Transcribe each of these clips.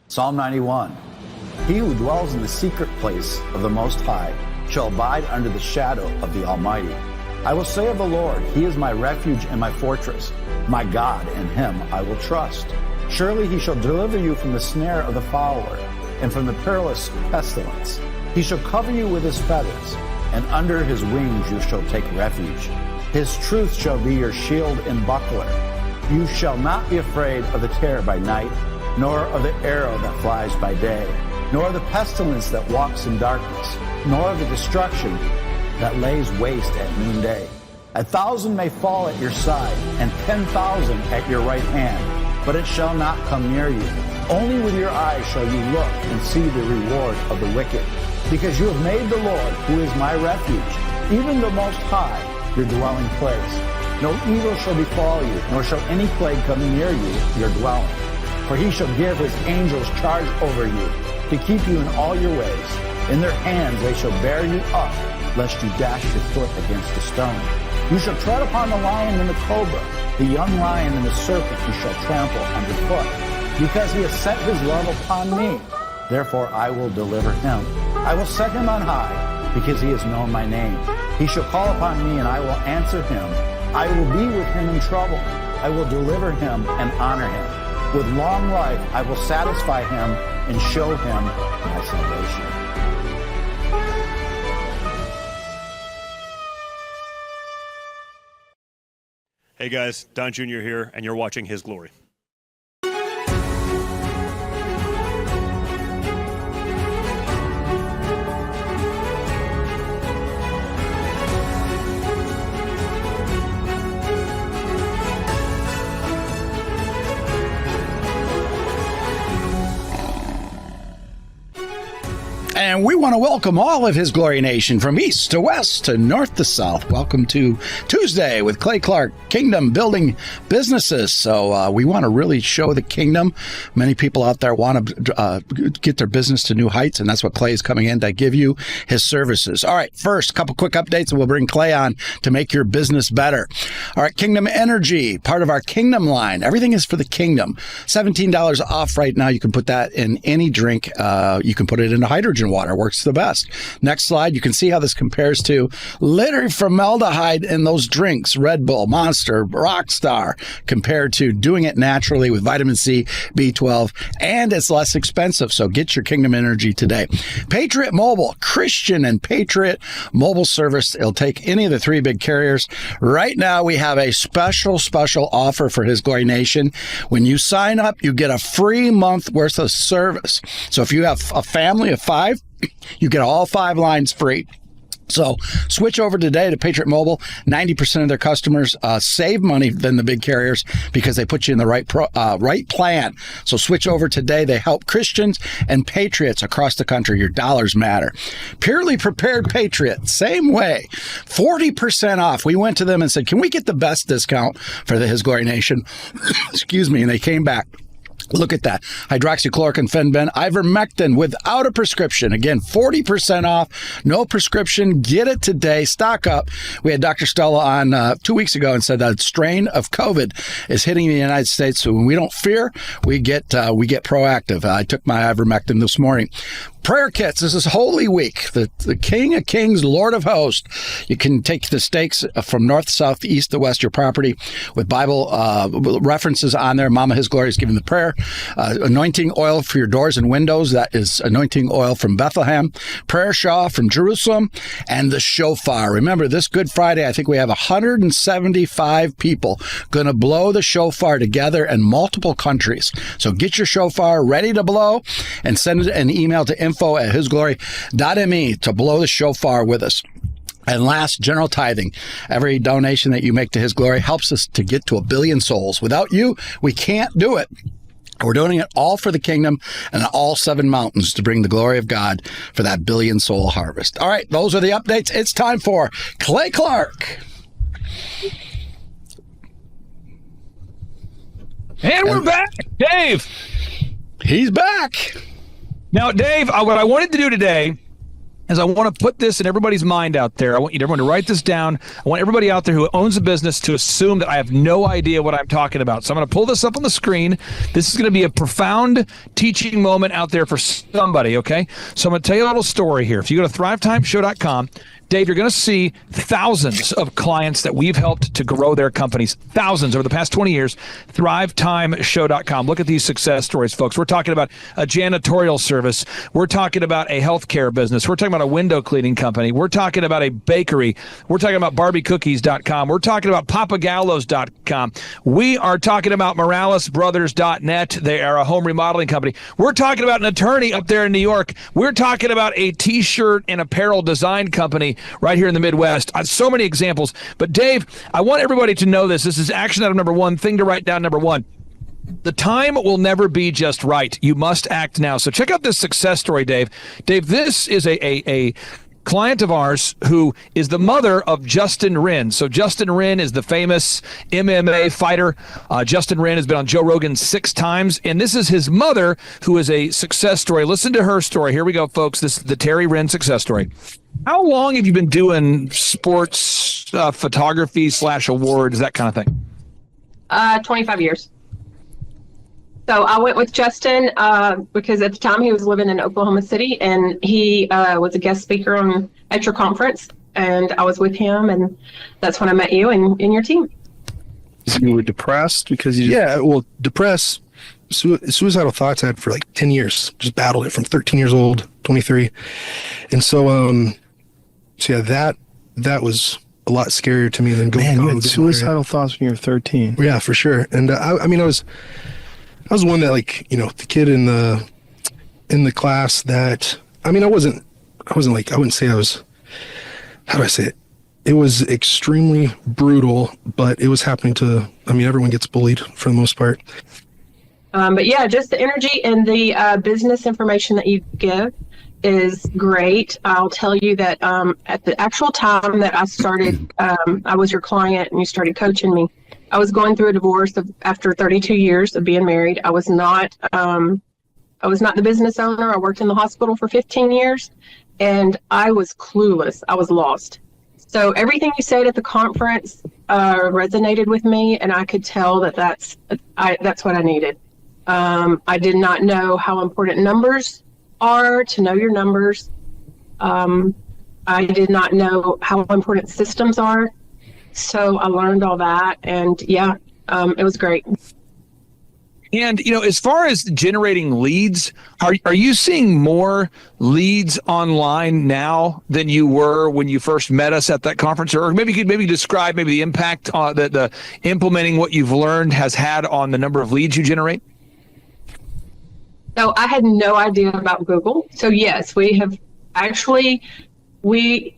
Psalm 91. He who dwells in the secret place of the Most High shall abide under the shadow of the Almighty. I will say of the Lord, He is my refuge and my fortress. My God, in Him I will trust. Surely He shall deliver you from the snare of the fowler and from the perilous pestilence. He shall cover you with His feathers, and under His wings you shall take refuge. His truth shall be your shield and buckler. You shall not be afraid of the terror by night, nor of the arrow that flies by day, nor of the pestilence that walks in darkness, nor of the destruction that lays waste at noonday. 1,000 may fall at your side, and 10,000 at your right hand, but it shall not come near you. Only with your eyes shall you look and see the reward of the wicked. Because you have made the Lord, who is my refuge, even the Most High, your dwelling place. No evil shall befall you, nor shall any plague come near you, your dwelling. For He shall give His angels charge over you, to keep you in all your ways. In their hands they shall bear you up, lest you dash your foot against a stone. You shall tread upon the lion and the cobra, the young lion and the serpent you shall trample underfoot. Because He has set His love upon me, therefore I will deliver him. I will set him on high, because he has known my name. He shall call upon me, and I will answer him. I will be with him in trouble. I will deliver him and honor him. With long life I will satisfy him and show him my salvation. Hey guys, Don Jr. here, and you're watching His Glory. And we want to welcome all of His Glory Nation from east to west to north to south. Welcome to Tuesday with Clay Clark, Kingdom Building Businesses. So we want to really show the kingdom. Many people out there want to get their business to new heights, and that's what Clay is coming in to give you his services. All right, first, a couple quick updates, and we'll bring Clay on to make your business better. All right, Kingdom Energy, part of our Kingdom line. Everything is for the kingdom. $17 off right now. You can put that in any drink. You can put it into hydrogen water. Works the best. Next slide, you can see how this compares to literally formaldehyde in those drinks, Red Bull, Monster, Rockstar, compared to doing it naturally with vitamin C, B12, and it's less expensive. So get your Kingdom Energy today. Patriot Mobile, Christian and Patriot Mobile service. It'll take any of the three big carriers. Right now, we have a special offer for His Glory Nation. When you sign up, you get a free month worth of service. So if you have a family of 5, you get all 5 lines free. So switch over today to Patriot Mobile. 90% of their customers save money than the big carriers because they put you in the right plan. So switch over today. They help Christians and patriots across the country. Your dollars matter. Purely Prepared Patriot, same way. 40% off. We went to them and said, can we get the best discount for the His Glory Nation? Excuse me. And they came back. Look at that. Hydroxychloroquine, Fenben, ivermectin without a prescription. Again, 40% off. No prescription. Get it today. Stock up. We had Dr. Stella on 2 weeks ago and said that strain of COVID is hitting the United States. So when we don't fear, we get proactive. I took my ivermectin this morning. Prayer kits. This is Holy Week. The King of Kings, Lord of Hosts. You can take the stakes from north, south, east to west, your property, with Bible references on there. Mama His Glory is giving the prayer. Anointing oil for your doors and windows. That is anointing oil from Bethlehem. Prayer shawl from Jerusalem. And the shofar. Remember, this Good Friday, I think we have 175 people going to blow the shofar together in multiple countries. So get your shofar ready to blow and send an email to info@hisglory.me to blow the shofar with us. And last, general tithing. Every donation that you make to His Glory helps us to get to 1 billion souls. Without you, we can't do it. We're doing it all for the kingdom and all 7 mountains to bring the glory of God for that 1 billion soul harvest. All right, those are the updates. It's time for Clay Clark. And we're back, Dave. He's back. Now, Dave, what I wanted to do today is I want to put this in everybody's mind out there. I want everyone to write this down. I want everybody out there who owns a business to assume that I have no idea what I'm talking about. So I'm going to pull this up on the screen. This is going to be a profound teaching moment out there for somebody, okay? So I'm going to tell you a little story here. If you go to thrivetimeshow.com, Dave, you're going to see thousands of clients that we've helped to grow their companies, thousands over the past 20 years. Thrivetimeshow.com. Look at these success stories, folks. We're talking about a janitorial service. We're talking about a healthcare business. We're talking about a window cleaning company. We're talking about a bakery. We're talking about BarbieCookies.com. We're talking about PapaGallos.com. We are talking about MoralesBrothers.net. They are a home remodeling company. We're talking about an attorney up there in New York. We're talking about a T-shirt and apparel design company right here in the Midwest. So many examples. But Dave, I want everybody to know this. This is action item number one, thing to write down number one. The time will never be just right. You must act now. So check out this success story, Dave. Dave, this is a client of ours who is the mother of Justin Wren. So Justin Wren is the famous MMA fighter. Justin Wren has been on Joe Rogan 6 times, and this is his mother who is a success story. Listen to her story. Here we go, folks. This is the Terry Wren success story. How long have you been doing sports photography / awards, that kind of thing? 25 years. So I went with Justin because at the time he was living in Oklahoma City, and he was a guest speaker at your conference, and I was with him, and that's when I met you and your team. You were depressed because you depressed. Suicidal thoughts I had for like 10 years. Just battled it from 13 years old, 23. And so that was a lot scarier to me than going. Man, you had suicidal thoughts when you were 13. Yeah, for sure. And I was one that, like, you know, the kid in the class that, I wouldn't say I was, how do I say it? It was extremely brutal, but it was happening to, everyone gets bullied for the most part. But yeah, just the energy and the business information that you give is great. I'll tell you that at the actual time that I started, I was your client and you started coaching me. I was going through a divorce after 32 years of being married. I was not the business owner. I worked in the hospital for 15 years, and I was clueless. I was lost. So everything you said at the conference resonated with me, and I could tell that's what I needed. I did not know how important numbers are, to know your numbers. I did not know how important systems are. So I learned all that, and it was great. And, you know, as far as generating leads, are you seeing more leads online now than you were when you first met us at that conference? Or maybe you could describe the impact that the implementing what you've learned has had on the number of leads you generate? So I had no idea about Google. So yes, we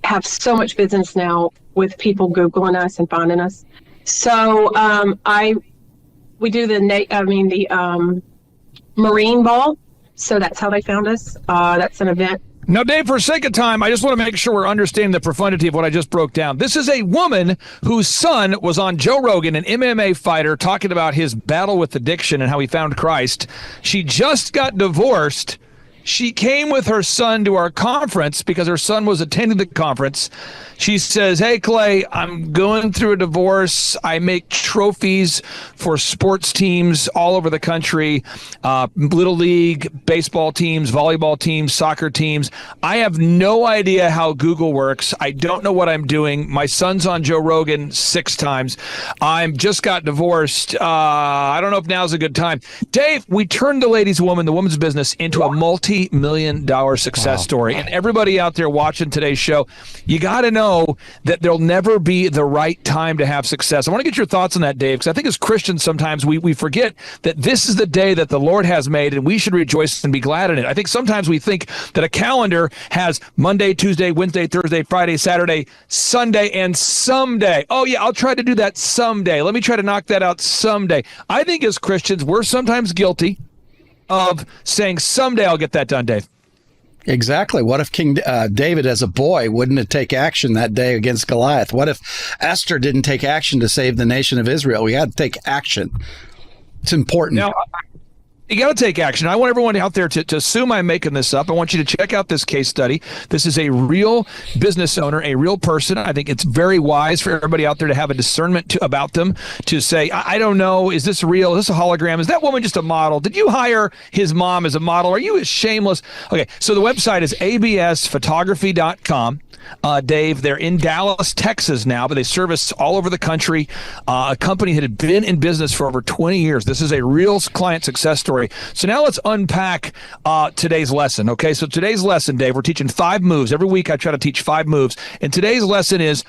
have so much business now with people Googling us and finding us. So we do the Marine Ball. So that's how they found us. That's an event. Now, Dave, for sake of time, I just want to make sure we're understanding the profundity of what I just broke down. This is a woman whose son was on Joe Rogan, an MMA fighter, talking about his battle with addiction and how he found Christ. She just got divorced. She came with her son to our conference because her son was attending the conference. She says, "Hey, Clay, I'm going through a divorce. I make trophies for sports teams all over the country, Little League, baseball teams, volleyball teams, soccer teams. I have no idea how Google works. I don't know what I'm doing. My son's on Joe Rogan 6 times. I just got divorced. I don't know if now's a good time." Dave, we turned the woman's business into a multi-million-dollar success story. And everybody out there watching today's show, you got to know that there'll never be the right time to have success. I want to get your thoughts on that, Dave, because I think as Christians sometimes we forget that this is the day that the Lord has made, and we should rejoice and be glad in it. I think sometimes we think that a calendar has Monday, Tuesday, Wednesday, Thursday, Friday, Saturday, Sunday, and someday. Oh, yeah, I'll try to do that someday. Let me try to knock that out someday. I think as Christians, we're sometimes guilty of saying, someday I'll get that done, Dave. Exactly. What if King David as a boy wouldn't take action that day against Goliath? What if Esther didn't take action to save the nation of Israel? We had to take action. It's important. Now, You got to take action. I want everyone out there to assume I'm making this up. I want you to check out this case study. This is a real business owner, a real person. I think it's very wise for everybody out there to have a discernment about them, to say, I don't know, is this real? Is this a hologram? Is that woman just a model? Did you hire his mom as a model? Are you shameless? Okay, so the website is absphotography.com. Dave, they're in Dallas, Texas now, but they service all over the country. A company that had been in business for over 20 years. This is a real client success story. So now let's unpack today's lesson. Okay, so today's lesson, Dave, we're teaching 5 moves. Every week I try to teach 5 moves. And today's lesson is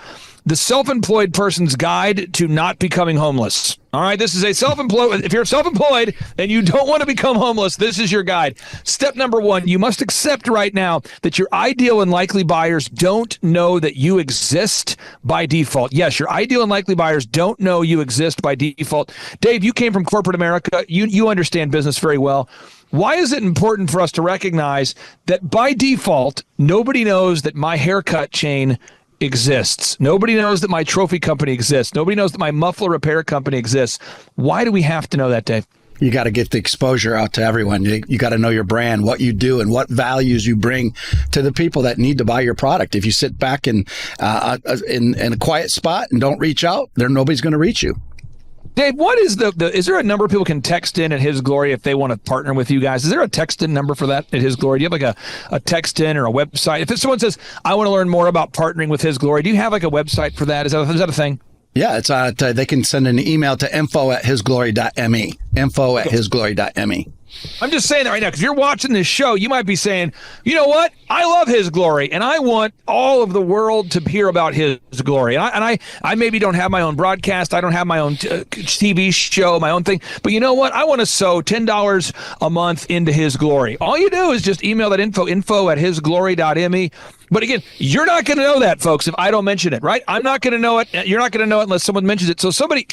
the self-employed person's guide to not becoming homeless. All right, this is a self-employed. If you're self-employed and you don't want to become homeless, this is your guide. Step number 1, you must accept right now that your ideal and likely buyers don't know that you exist by default. Yes, your ideal and likely buyers don't know you exist by default. Dave, you came from corporate America. You understand business very well. Why is it important for us to recognize that by default, nobody knows that my haircut chain exists? Nobody knows that my trophy company exists. Nobody knows that my muffler repair company exists. Why do we have to know that, Dave? You got to get the exposure out to everyone. You got to know your brand, what you do, and what values you bring to the people that need to buy your product. If you sit back in a quiet spot and don't reach out, nobody's going to reach you. Dave, what is is there a number people can text in at His Glory if they want to partner with you guys? Is there a text in number for that at His Glory? Do you have like a text in or a website? If someone says, I want to learn more about partnering with His Glory, do you have like a website for that? Is that a thing? Yeah, it's they can send an email to info@hisglory.me, info@hisglory.me. I'm just saying that right now, because you're watching this show, you might be saying, you know what? I love His Glory, and I want all of the world to hear about His Glory. And I maybe don't have my own broadcast. I don't have my own TV show, my own thing. But you know what? I want to sow $10 a month into His Glory. All you do is just email that info@hisglory.me. But again, you're not going to know that, folks, if I don't mention it, right? I'm not going to know it. You're not going to know it unless someone mentions it. So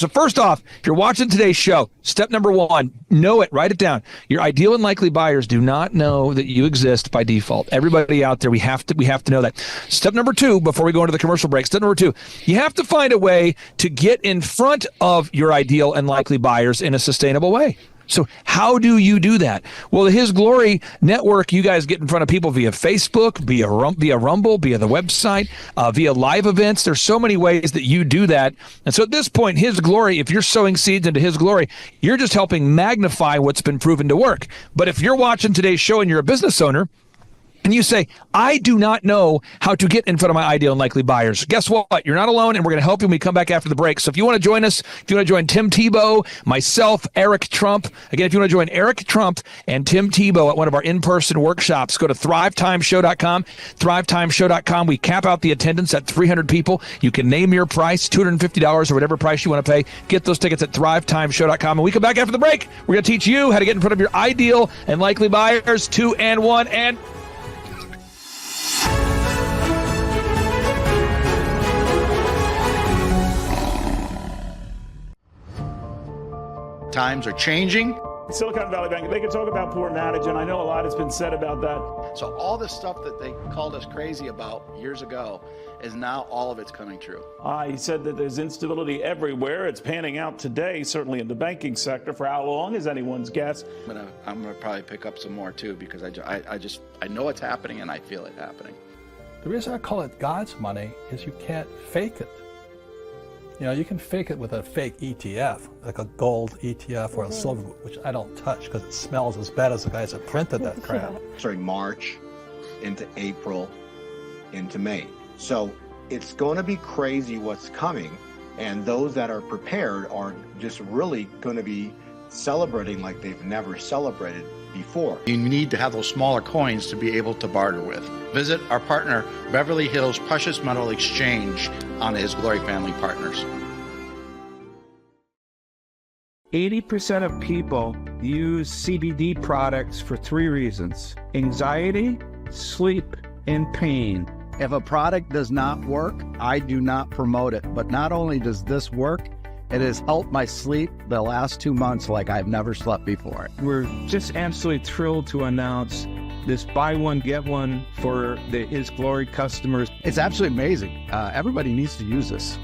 first off, if you're watching today's show, step number 1, know it, write it down. Your ideal and likely buyers do not know that you exist by default. Everybody out there, we have to know that. Step number 2, before we go into the commercial break, step number 2, you have to find a way to get in front of your ideal and likely buyers in a sustainable way. So how do you do that? Well, the His Glory Network, you guys get in front of people via Facebook, via Rumble, via the website, via live events. There's so many ways that you do that. And so at this point, His Glory, if you're sowing seeds into His Glory, you're just helping magnify what's been proven to work. But if you're watching today's show and you're a business owner, and you say, I do not know how to get in front of my ideal and likely buyers, guess what? You're not alone, and we're going to help you when we come back after the break. So if you want to join us, if you want to join Tim Tebow, myself, Eric Trump, again, if you want to join Eric Trump and Tim Tebow at one of our in-person workshops, go to thrivetimeshow.com, thrivetimeshow.com. We cap out the attendance at 300 people. You can name your price, $250 or whatever price you want to pay. Get those tickets at thrivetimeshow.com. And we come back after the break. We're going to teach you how to get in front of your ideal and likely buyers, 2 and 1, and Times are changing. Silicon Valley Bank, they can talk about poor management. I know a lot has been said about that. So all this stuff that they called us crazy about years ago is now all of it's coming true. He said that there's instability everywhere. It's panning out today, certainly in the banking sector. For how long is anyone's guess? I'm gonna probably pick up some more too, because I know it's happening and I feel it happening. The reason I call it God's money is you can't fake it. You know, you can fake it with a fake ETF, like a gold ETF or a silver, which I don't touch because it smells as bad as the guys that printed that crap. Sorry, March into April into May. So it's going to be crazy what's coming, and those that are prepared are just really going to be celebrating like they've never celebrated before. You need to have those smaller coins to be able to barter with. Visit our partner, Beverly Hills Precious Metal Exchange, on the His Glory Family Partners. 80% of people use CBD products for 3 reasons: anxiety, sleep, and pain. If a product does not work, I do not promote it. But not only does this work, it has helped my sleep the last 2 months like I've never slept before. We're just absolutely thrilled to announce this buy one, get one for the His Glory customers. It's absolutely amazing. Everybody needs to use this.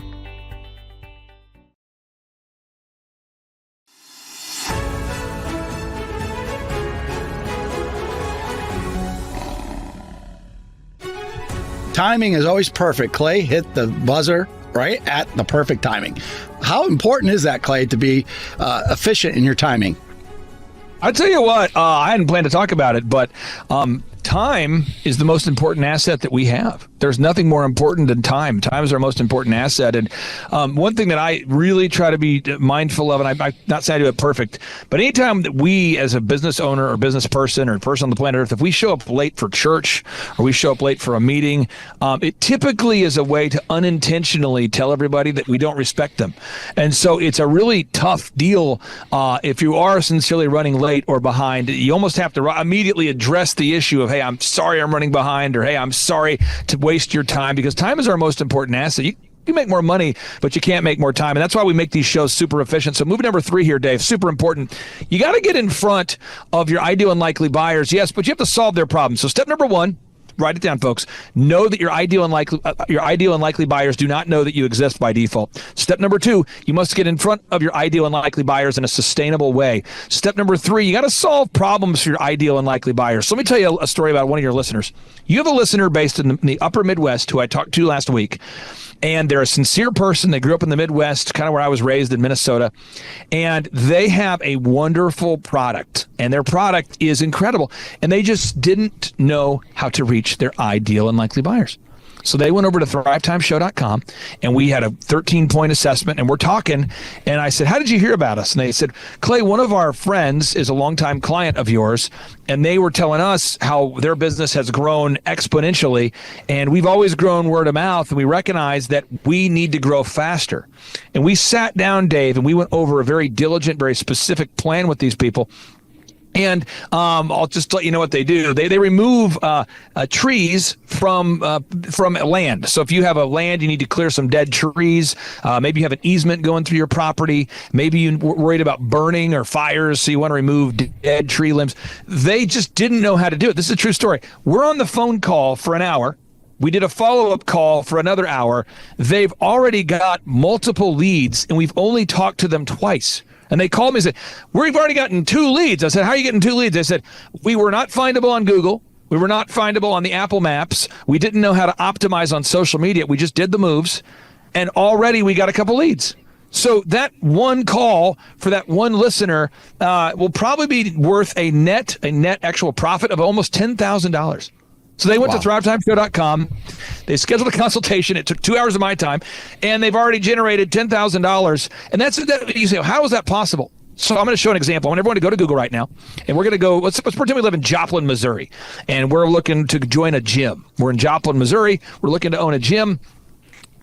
timing is always perfect. Clay hit the buzzer right at the perfect timing. How important is that, Clay, to be efficient in your timing? I'll tell you what, I hadn't planned to talk about it, but time is the most important asset that we have. There's nothing more important than time. Time is our most important asset. And one thing that I really try to be mindful of, and I'm not saying I do it perfect, but anytime that we as a business owner or business person or person on the planet Earth, if we show up late for church or we show up late for a meeting, it typically is a way to unintentionally tell everybody that we don't respect them. And so it's a really tough deal if you are sincerely running late or behind. You almost have to immediately address the issue of, hey, I'm sorry I'm running behind, or hey, I'm sorry to waste your time, because time is our most important asset. You can make more money, but you can't make more time. And that's why we make these shows super efficient. So move number 3 here, Dave, super important. You got to get in front of your ideal and likely buyers. Yes, but you have to solve their problems. So step number 1, write it down, folks. Know that your ideal and likely buyers do not know that you exist by default. Step number 2, you must get in front of your ideal and likely buyers in a sustainable way. Step number 3, you got to solve problems for your ideal and likely buyers. So let me tell you a story about one of your listeners. You have a listener based in the upper Midwest who I talked to last week. And they're a sincere person. They grew up in the Midwest, kind of where I was raised in Minnesota. And they have a wonderful product. And their product is incredible. And they just didn't know how to reach their ideal and likely buyers. So they went over to thrivetimeshow.com, and we had a 13-point assessment, and we're talking. And I said, how did you hear about us? And they said, Clay, one of our friends is a longtime client of yours, and they were telling us how their business has grown exponentially, and we've always grown word of mouth, and we recognize that we need to grow faster. And we sat down, Dave, and we went over a very diligent, very specific plan with these people. And I'll just let you know what they do. They remove trees from land. So if you have a land, you need to clear some dead trees. Maybe you have an easement going through your property. Maybe you're worried about burning or fires, so you want to remove dead tree limbs. They just didn't know how to do it. This is a true story. We're on the phone call for an hour. We did a follow-up call for another hour. They've already got multiple leads, and we've only talked to them twice. And they called me and said, we've already gotten 2 leads. I said, how are you getting 2 leads? They said, we were not findable on Google. We were not findable on the Apple Maps. We didn't know how to optimize on social media. We just did the moves. And already we got a couple leads. So that one call for that one listener will probably be worth a net actual profit of almost $10,000. So they went to thrivetimeshow.com. They scheduled a consultation. It took 2 hours of my time, and they've already generated $10,000. And that's you say, how is that possible? So I'm going to show an example. I want everyone to go to Google right now, and we're going to go. Let's pretend we live in Joplin, Missouri, and we're looking to join a gym. We're in Joplin, Missouri. We're looking to own a gym.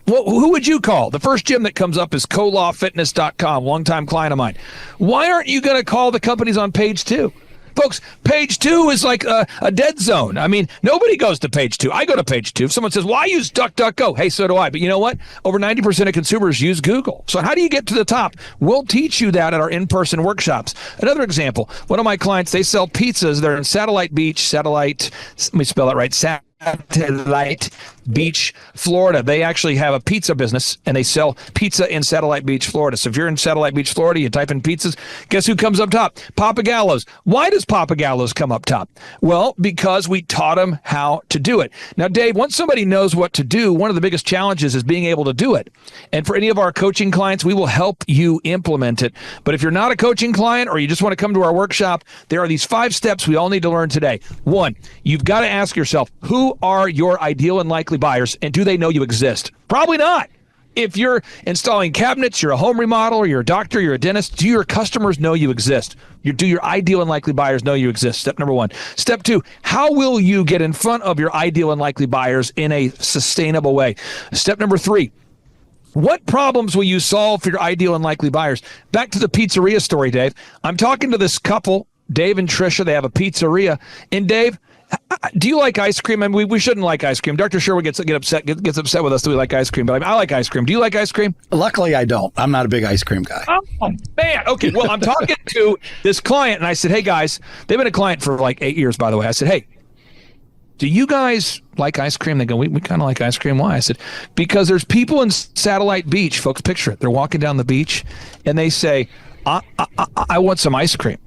Well, who would you call? The first gym that comes up is colawfitness.com, longtime client of mine. Why aren't you going to call the companies on page 2? Folks, page 2 is like a dead zone. I mean, nobody goes to page 2. I go to page 2. If someone says, well, I use DuckDuckGo. Hey, so do I. But you know what? Over 90% of consumers use Google. So how do you get to the top? We'll teach you that at our in-person workshops. Another example, one of my clients, they sell pizzas. They're in Satellite Beach, let me spell that right, Satellite Beach, Florida. They actually have a pizza business, and they sell pizza in Satellite Beach, Florida. So if you're in Satellite Beach, Florida, you type in pizzas, guess who comes up top? Papa Gallo's. Why does Papa Gallo's come up top? Well, because we taught them how to do it. Now, Dave, once somebody knows what to do, one of the biggest challenges is being able to do it. And for any of our coaching clients, we will help you implement it. But if you're not a coaching client or you just want to come to our workshop, there are these 5 steps we all need to learn today. 1, you've got to ask yourself, who are your ideal and likely buyers, and do they know you exist? Probably not. If you're installing cabinets, you're a home remodeler, you're a doctor, you're a dentist, do your customers know you exist? Do your ideal and likely buyers know you exist? Step number 1. Step 2, how will you get in front of your ideal and likely buyers in a sustainable way? Step number 3, what problems will you solve for your ideal and likely buyers? Back to the pizzeria story, Dave. I'm talking to this couple, Dave and Tricia. They have a pizzeria. And Dave, do you like ice cream? I mean, we shouldn't like ice cream. Dr. Sherwood gets upset with us that we like ice cream, but I like ice cream. Do you like ice cream? Luckily, I don't. I'm not a big ice cream guy. Oh, man. Okay, well, I'm talking to this client, and I said, hey, guys, they've been a client for like 8 years, by the way. I said, hey, do you guys like ice cream? They go, we kind of like ice cream. Why? I said, because there's people in Satellite Beach, folks, picture it. They're walking down the beach, and they say, I want some ice cream.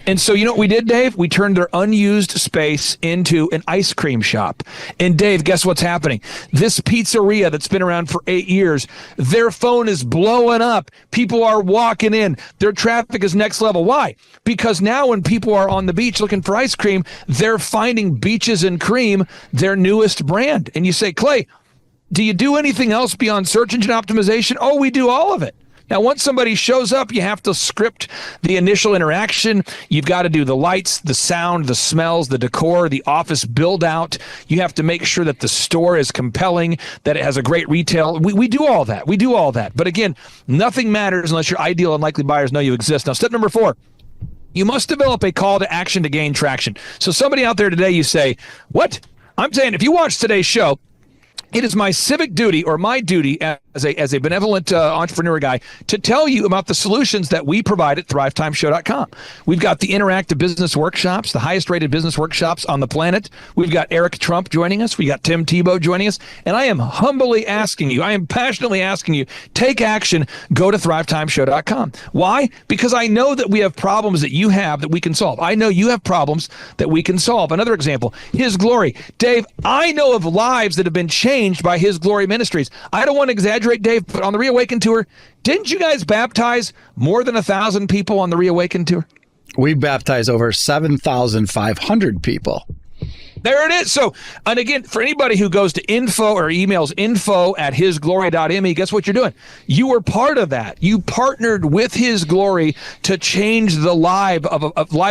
And so you know what we did, Dave? We turned their unused space into an ice cream shop. And Dave, guess what's happening? This pizzeria that's been around for 8 years, their phone is blowing up. People are walking in. Their traffic is next level. Why? Because now when people are on the beach looking for ice cream, they're finding Beaches and Cream, their newest brand. And you say, Clay, do you do anything else beyond search engine optimization? Oh, we do all of it. Now, once somebody shows up, you have to script the initial interaction. You've got to do the lights, the sound, the smells, the decor, the office build out. You have to make sure that the store is compelling, that it has a great retail. We do all that. We do all that. But again, nothing matters unless your ideal and likely buyers know you exist. Now, step number 4. You must develop a call to action to gain traction. So somebody out there today, you say, what? I'm saying if you watch today's show, it is my civic duty or my duty as a benevolent entrepreneur guy to tell you about the solutions that we provide at thrivetimeshow.com. We've got the interactive business workshops, the highest rated business workshops on the planet. We've got Eric Trump joining us. We got Tim Tebow joining us. And I am humbly asking you, I am passionately asking you, take action, go to thrivetimeshow.com. Why? Because I know that we have problems that you have that we can solve. I know you have problems that we can solve. Another example, His Glory. Dave, I know of lives that have been changed by His Glory Ministries. I don't want to exaggerate, Dave, but on the Reawaken Tour, didn't you guys baptize more than 1,000 people on the Reawaken Tour? We baptized over 7,500 people. There it is. So, and again, for anybody who goes to info or emails info@hisglory.me, guess what you're doing? You were part of that. You partnered with His Glory to change the lives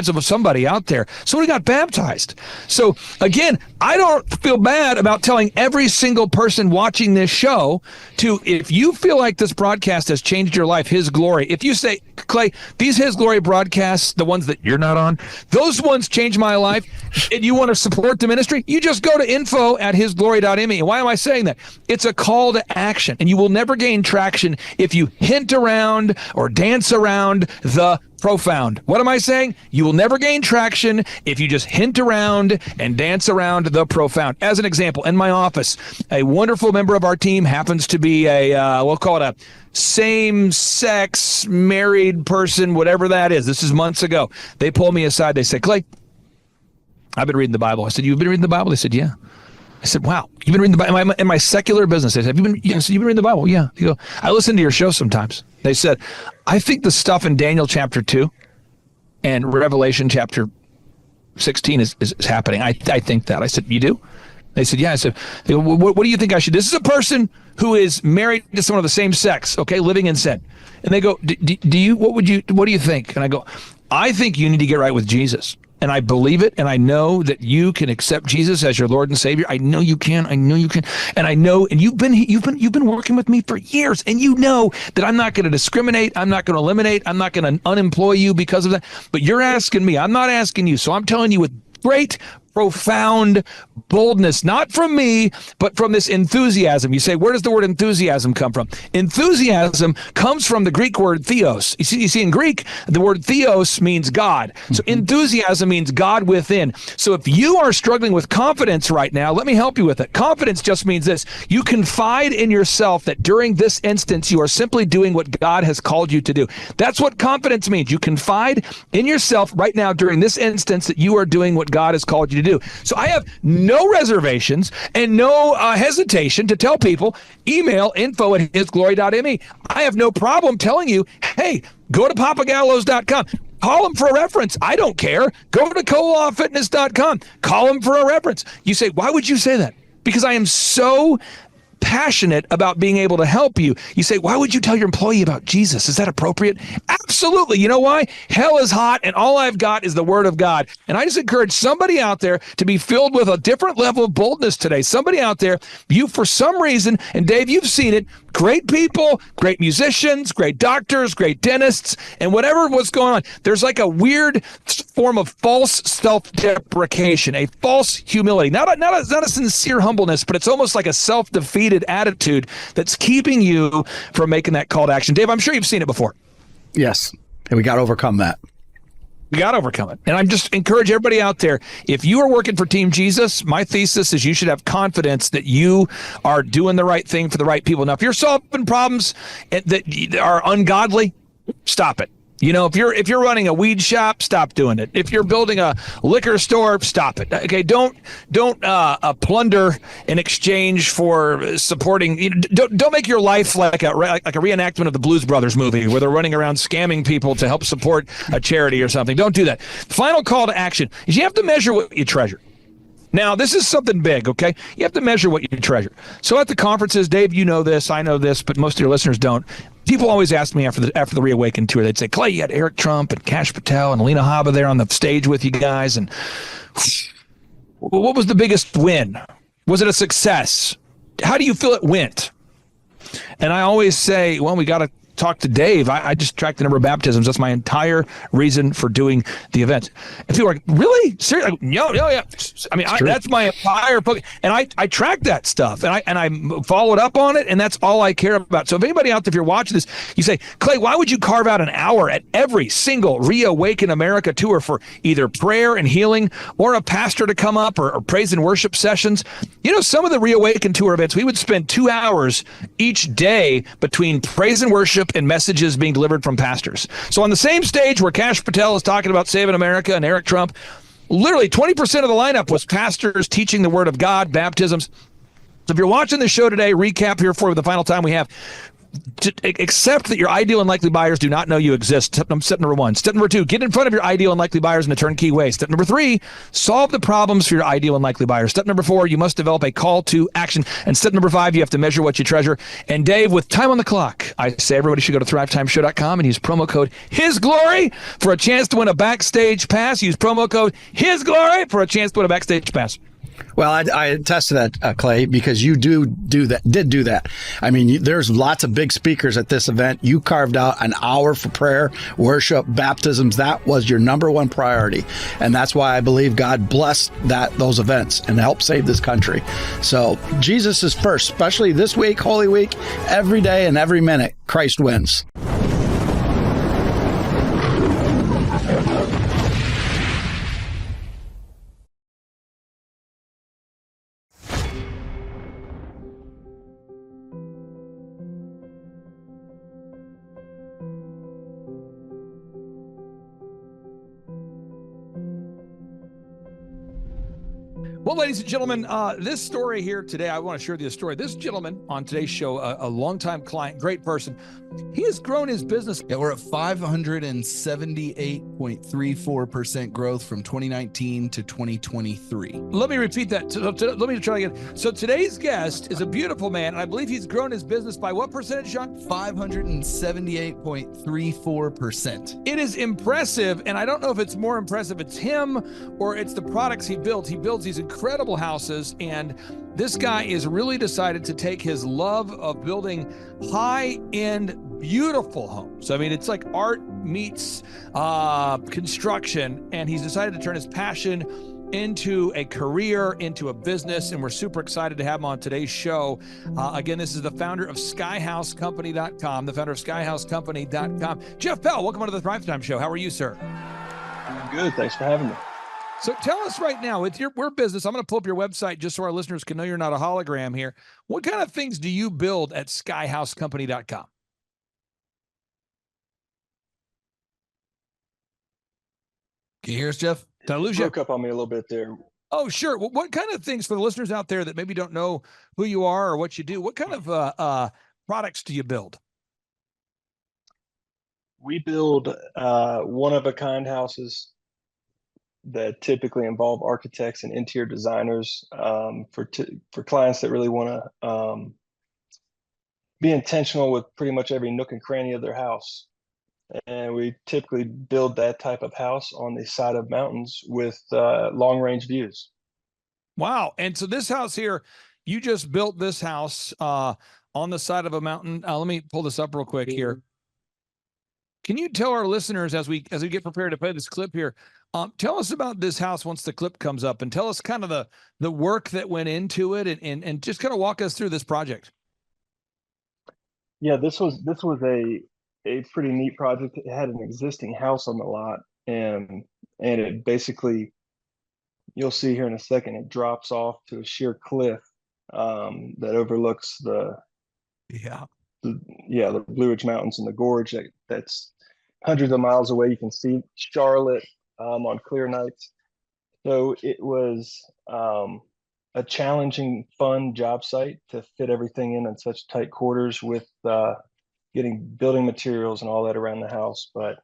of somebody out there. Somebody got baptized. So again, I don't feel bad about telling every single person watching this show to, if you feel like this broadcast has changed your life, His Glory. If you say, Clay, these His Glory broadcasts, the ones that you're not on, those ones changed my life, and you want to support the ministry, you just go to info@hisglory.me. And why am I saying that? It's a call to action, and you will never gain traction if you hint around or dance around the profound. What am I saying? You will never gain traction if you just hint around and dance around the profound. As an example, in my office, a wonderful member of our team happens to be we'll call it a same-sex married person, whatever that is. This is months ago. They pull me aside. They say, Clay, I've been reading the Bible. I said, you've been reading the Bible? They said, yeah. I said, wow, you've been reading the Bible in my secular business. I said, you've been reading the Bible? Yeah. They go, I listen to your show sometimes. They said, I think the stuff in Daniel chapter 2 and Revelation chapter 16 is happening. I think that. I said, you do? They said, yeah. I said, what do you think I should do? This is a person who is married to someone of the same sex, okay, living in sin. And they go, what do you think? And I go, I think you need to get right with Jesus. And I believe it, and I know that you can accept Jesus as your Lord and Savior. I know you can. I know you can. And I know, and you've been working with me for years, and you know that I'm not going to discriminate. I'm not going to eliminate. I'm not going to unemploy you because of that. But you're asking me. I'm not asking you. So I'm telling you with great, profound boldness, not from me, but from this enthusiasm. You say, where does the word enthusiasm come from? Enthusiasm comes from the Greek word theos. You see, in Greek, the word theos means God. So enthusiasm means God within. So if you are struggling with confidence right now, let me help you with it. Confidence just means this. You confide in yourself that during this instance, you are simply doing what God has called you to do. That's what confidence means. You confide in yourself right now during this instance that you are doing what God has called you to do. So I have no reservations and no hesitation to tell people, email info@hisglory.me. I have no problem telling you, hey, go to papagallos.com. Call them for a reference. I don't care. Go to colawfitness.com. Call them for a reference. You say, why would you say that? Because I am so passionate about being able to help you. You say, why would you tell your employee about Jesus? Is that appropriate? Absolutely. You know why? Hell is hot, and all I've got is the Word of God. And I just encourage somebody out there to be filled with a different level of boldness today. Somebody out there, you for some reason, and Dave, you've seen it, great people, great musicians, great doctors, great dentists, and whatever what's going on, there's like a weird form of false self-deprecation, a false humility. Not a sincere humbleness, but it's almost like a self-defeated attitude that's keeping you from making that call to action. Dave, I'm sure you've seen it before. Yes, and we got to overcome that. We got to overcome it. And I'm just encourage everybody out there, if you are working for Team Jesus, my thesis is you should have confidence that you are doing the right thing for the right people. Now, if you're solving problems that are ungodly, stop it. If you're running a weed shop, stop doing it. If you're building a liquor store, stop it. Okay, don't plunder in exchange for supporting. Don't make your life like a reenactment of the Blues Brothers movie where they're running around scamming people to help support a charity or something. Don't do that. Final call to action is you have to measure what you treasure. Now, this is something big, okay? You have to measure what you treasure. So at the conferences, Dave, you know this, I know this, but most of your listeners don't. People always ask me after the Reawaken tour, they'd say, Clay, you had Eric Trump and Cash Patel and Alina Habba there on the stage with you guys. And what was the biggest win? Was it a success? How do you feel it went? And I always say, well, we got to talk to Dave. I just tracked the number of baptisms. That's my entire reason for doing the event. And people are like, really? Seriously? Like, yeah. I mean, that's my entire book. And I track that stuff and I followed up on it. And that's all I care about. So if anybody out there, if you're watching this, you say, Clay, why would you carve out an hour at every single Reawaken America tour for either prayer and healing or a pastor to come up or praise and worship sessions? Some of the Reawaken tour events, we would spend 2 hours each day between praise and worship and messages being delivered from pastors. So on the same stage where Cash Patel is talking about saving America and Eric Trump, literally 20% of the lineup was pastors teaching the word of God, baptisms. So if you're watching the show today, recap here for the final time we have, accept that your ideal and likely buyers do not know you exist. Step number 1. Step number 2, get in front of your ideal and likely buyers in a turnkey way. Step number 3, solve the problems for your ideal and likely buyers. Step number 4, you must develop a call to action. And step number 5, you have to measure what you treasure. And Dave, with time on the clock, I say everybody should go to thrivetimeshow.com and use promo code HISGLORY for a chance to win a backstage pass. Use promo code HISGLORY for a chance to win a backstage pass. Well, I attest to that, Clay, because you did do that. I mean, there's lots of big speakers at this event. You carved out an hour for prayer, worship, baptisms. That was your number one priority. And that's why I believe God blessed those events and helped save this country. So Jesus is first, especially this week, Holy Week, every day and every minute, Christ wins. Well, ladies and gentlemen, this story here today, I want to share with you a story. This gentleman on today's show, a longtime client, great person, he has grown his business. Yeah, we're at 578.34% growth from 2019 to 2023. Let me repeat that. Let me try again. So today's guest is a beautiful man, and I believe he's grown his business by what percentage, Sean? 578.34%. It is impressive, and I don't know if it's more impressive it's him or it's the products he builds. He builds these incredible houses, and this guy is really decided to take his love of building high-end, beautiful homes. I mean, it's like art meets construction, and he's decided to turn his passion into a career, into a business, and we're super excited to have him on today's show. Again, this is the founder of SkyHouseCompany.com, Jeff Bell, welcome onto the Thrivetime Show. How are you, sir? I'm good. Thanks for having me. So tell us right now, with your business, I'm going to pull up your website just so our listeners can know you're not a hologram here. What kind of things do you build at SkyHouseCompany.com? Can you hear us, Jeff? Did I lose you? Broke up on me a little bit there. Oh, sure. Well, what kind of things, for the listeners out there that maybe don't know who you are or what you do, what kind of products do you build? We build one-of-a-kind houses that typically involve architects and interior designers for clients that really want to be intentional with pretty much every nook and cranny of their house. And we typically build that type of house on the side of mountains with long-range views. Wow. And so this house here, you just built this house on the side of a mountain. Let me pull this up real quick here. Can you tell our listeners as we get prepared to play this clip here, tell us about this house once the clip comes up, and tell us kind of the work that went into it, and just kind of walk us through this project. Yeah, this was a pretty neat project. It had an existing house on the lot, and it basically, you'll see here in a second, it drops off to a sheer cliff that overlooks the Blue Ridge Mountains and the gorge that's hundreds of miles away. You can see Charlotte on clear nights. So it was a challenging, fun job site to fit everything in such tight quarters with getting building materials and all that around the house. But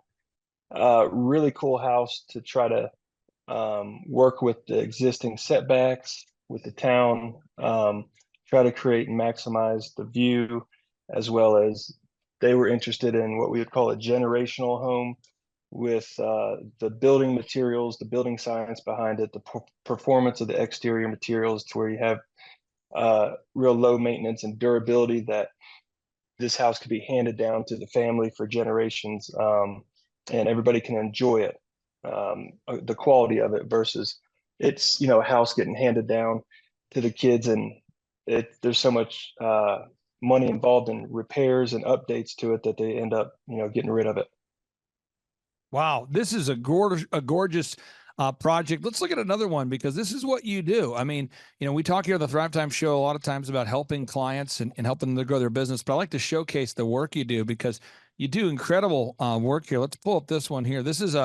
really cool house to try to work with the existing setbacks with the town, try to create and maximize the view, as well as they were interested in what we would call a generational home with the building materials, the building science behind it, the performance of the exterior materials to where you have real low maintenance and durability that this house could be handed down to the family for generations, and everybody can enjoy it, the quality of it versus it's, a house getting handed down to the kids and there's so much money involved in repairs and updates to it that they end up, getting rid of it. Wow, this is a gorgeous project. Let's look at another one because this is what you do. I mean, we talk here at the Thrivetime Show a lot of times about helping clients and helping them to grow their business, but I like to showcase the work you do because you do incredible work here. Let's pull up this one here. This is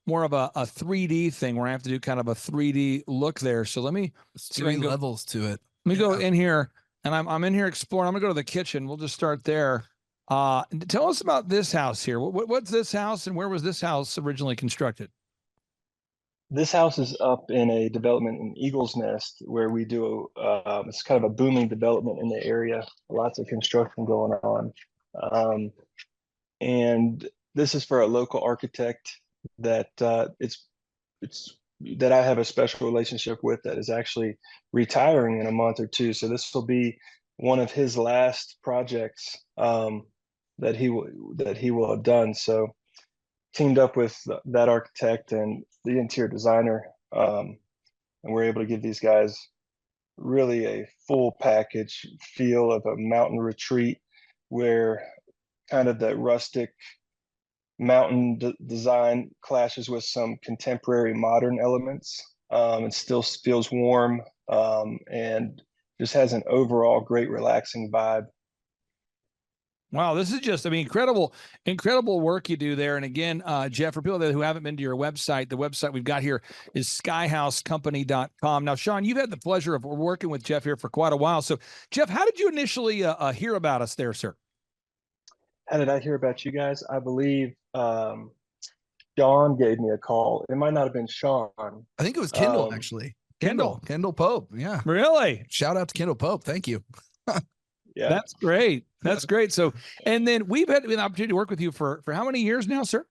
more of a 3D thing where I have to do kind of a 3D look there. So let me see levels to it. Let me go in here, and I'm in here exploring. I'm gonna go to the kitchen. We'll just start there. Tell us about this house here. What's this house, and where was this house originally constructed? This house is up in a development in Eagles Nest where we do, it's kind of a booming development in the area, lots of construction going on. And this is for a local architect that it's that I have a special relationship with that is actually retiring in a month or two. So this will be one of his last projects that he will have done. So teamed up with that architect and the interior designer, and we're able to give these guys really a full package feel of a mountain retreat where kind of that rustic mountain design clashes with some contemporary modern elements. It still feels warm and just has an overall great relaxing vibe. Wow, this is just, incredible work you do there. And again, Jeff, for people who haven't been to your website, the website we've got here is skyhousecompany.com. Now, Sean, you've had the pleasure of working with Jeff here for quite a while. So, Jeff, how did you initially hear about us there, sir? How did I hear about you guys? I believe Sean gave me a call. It might not have been Sean. I think it was Kendall, actually. Kendall Pope. Yeah. Really? Shout out to Kendall Pope. Thank you. Yeah. That's great. That's great. So, and then we've had an opportunity to work with you for how many years now, sir?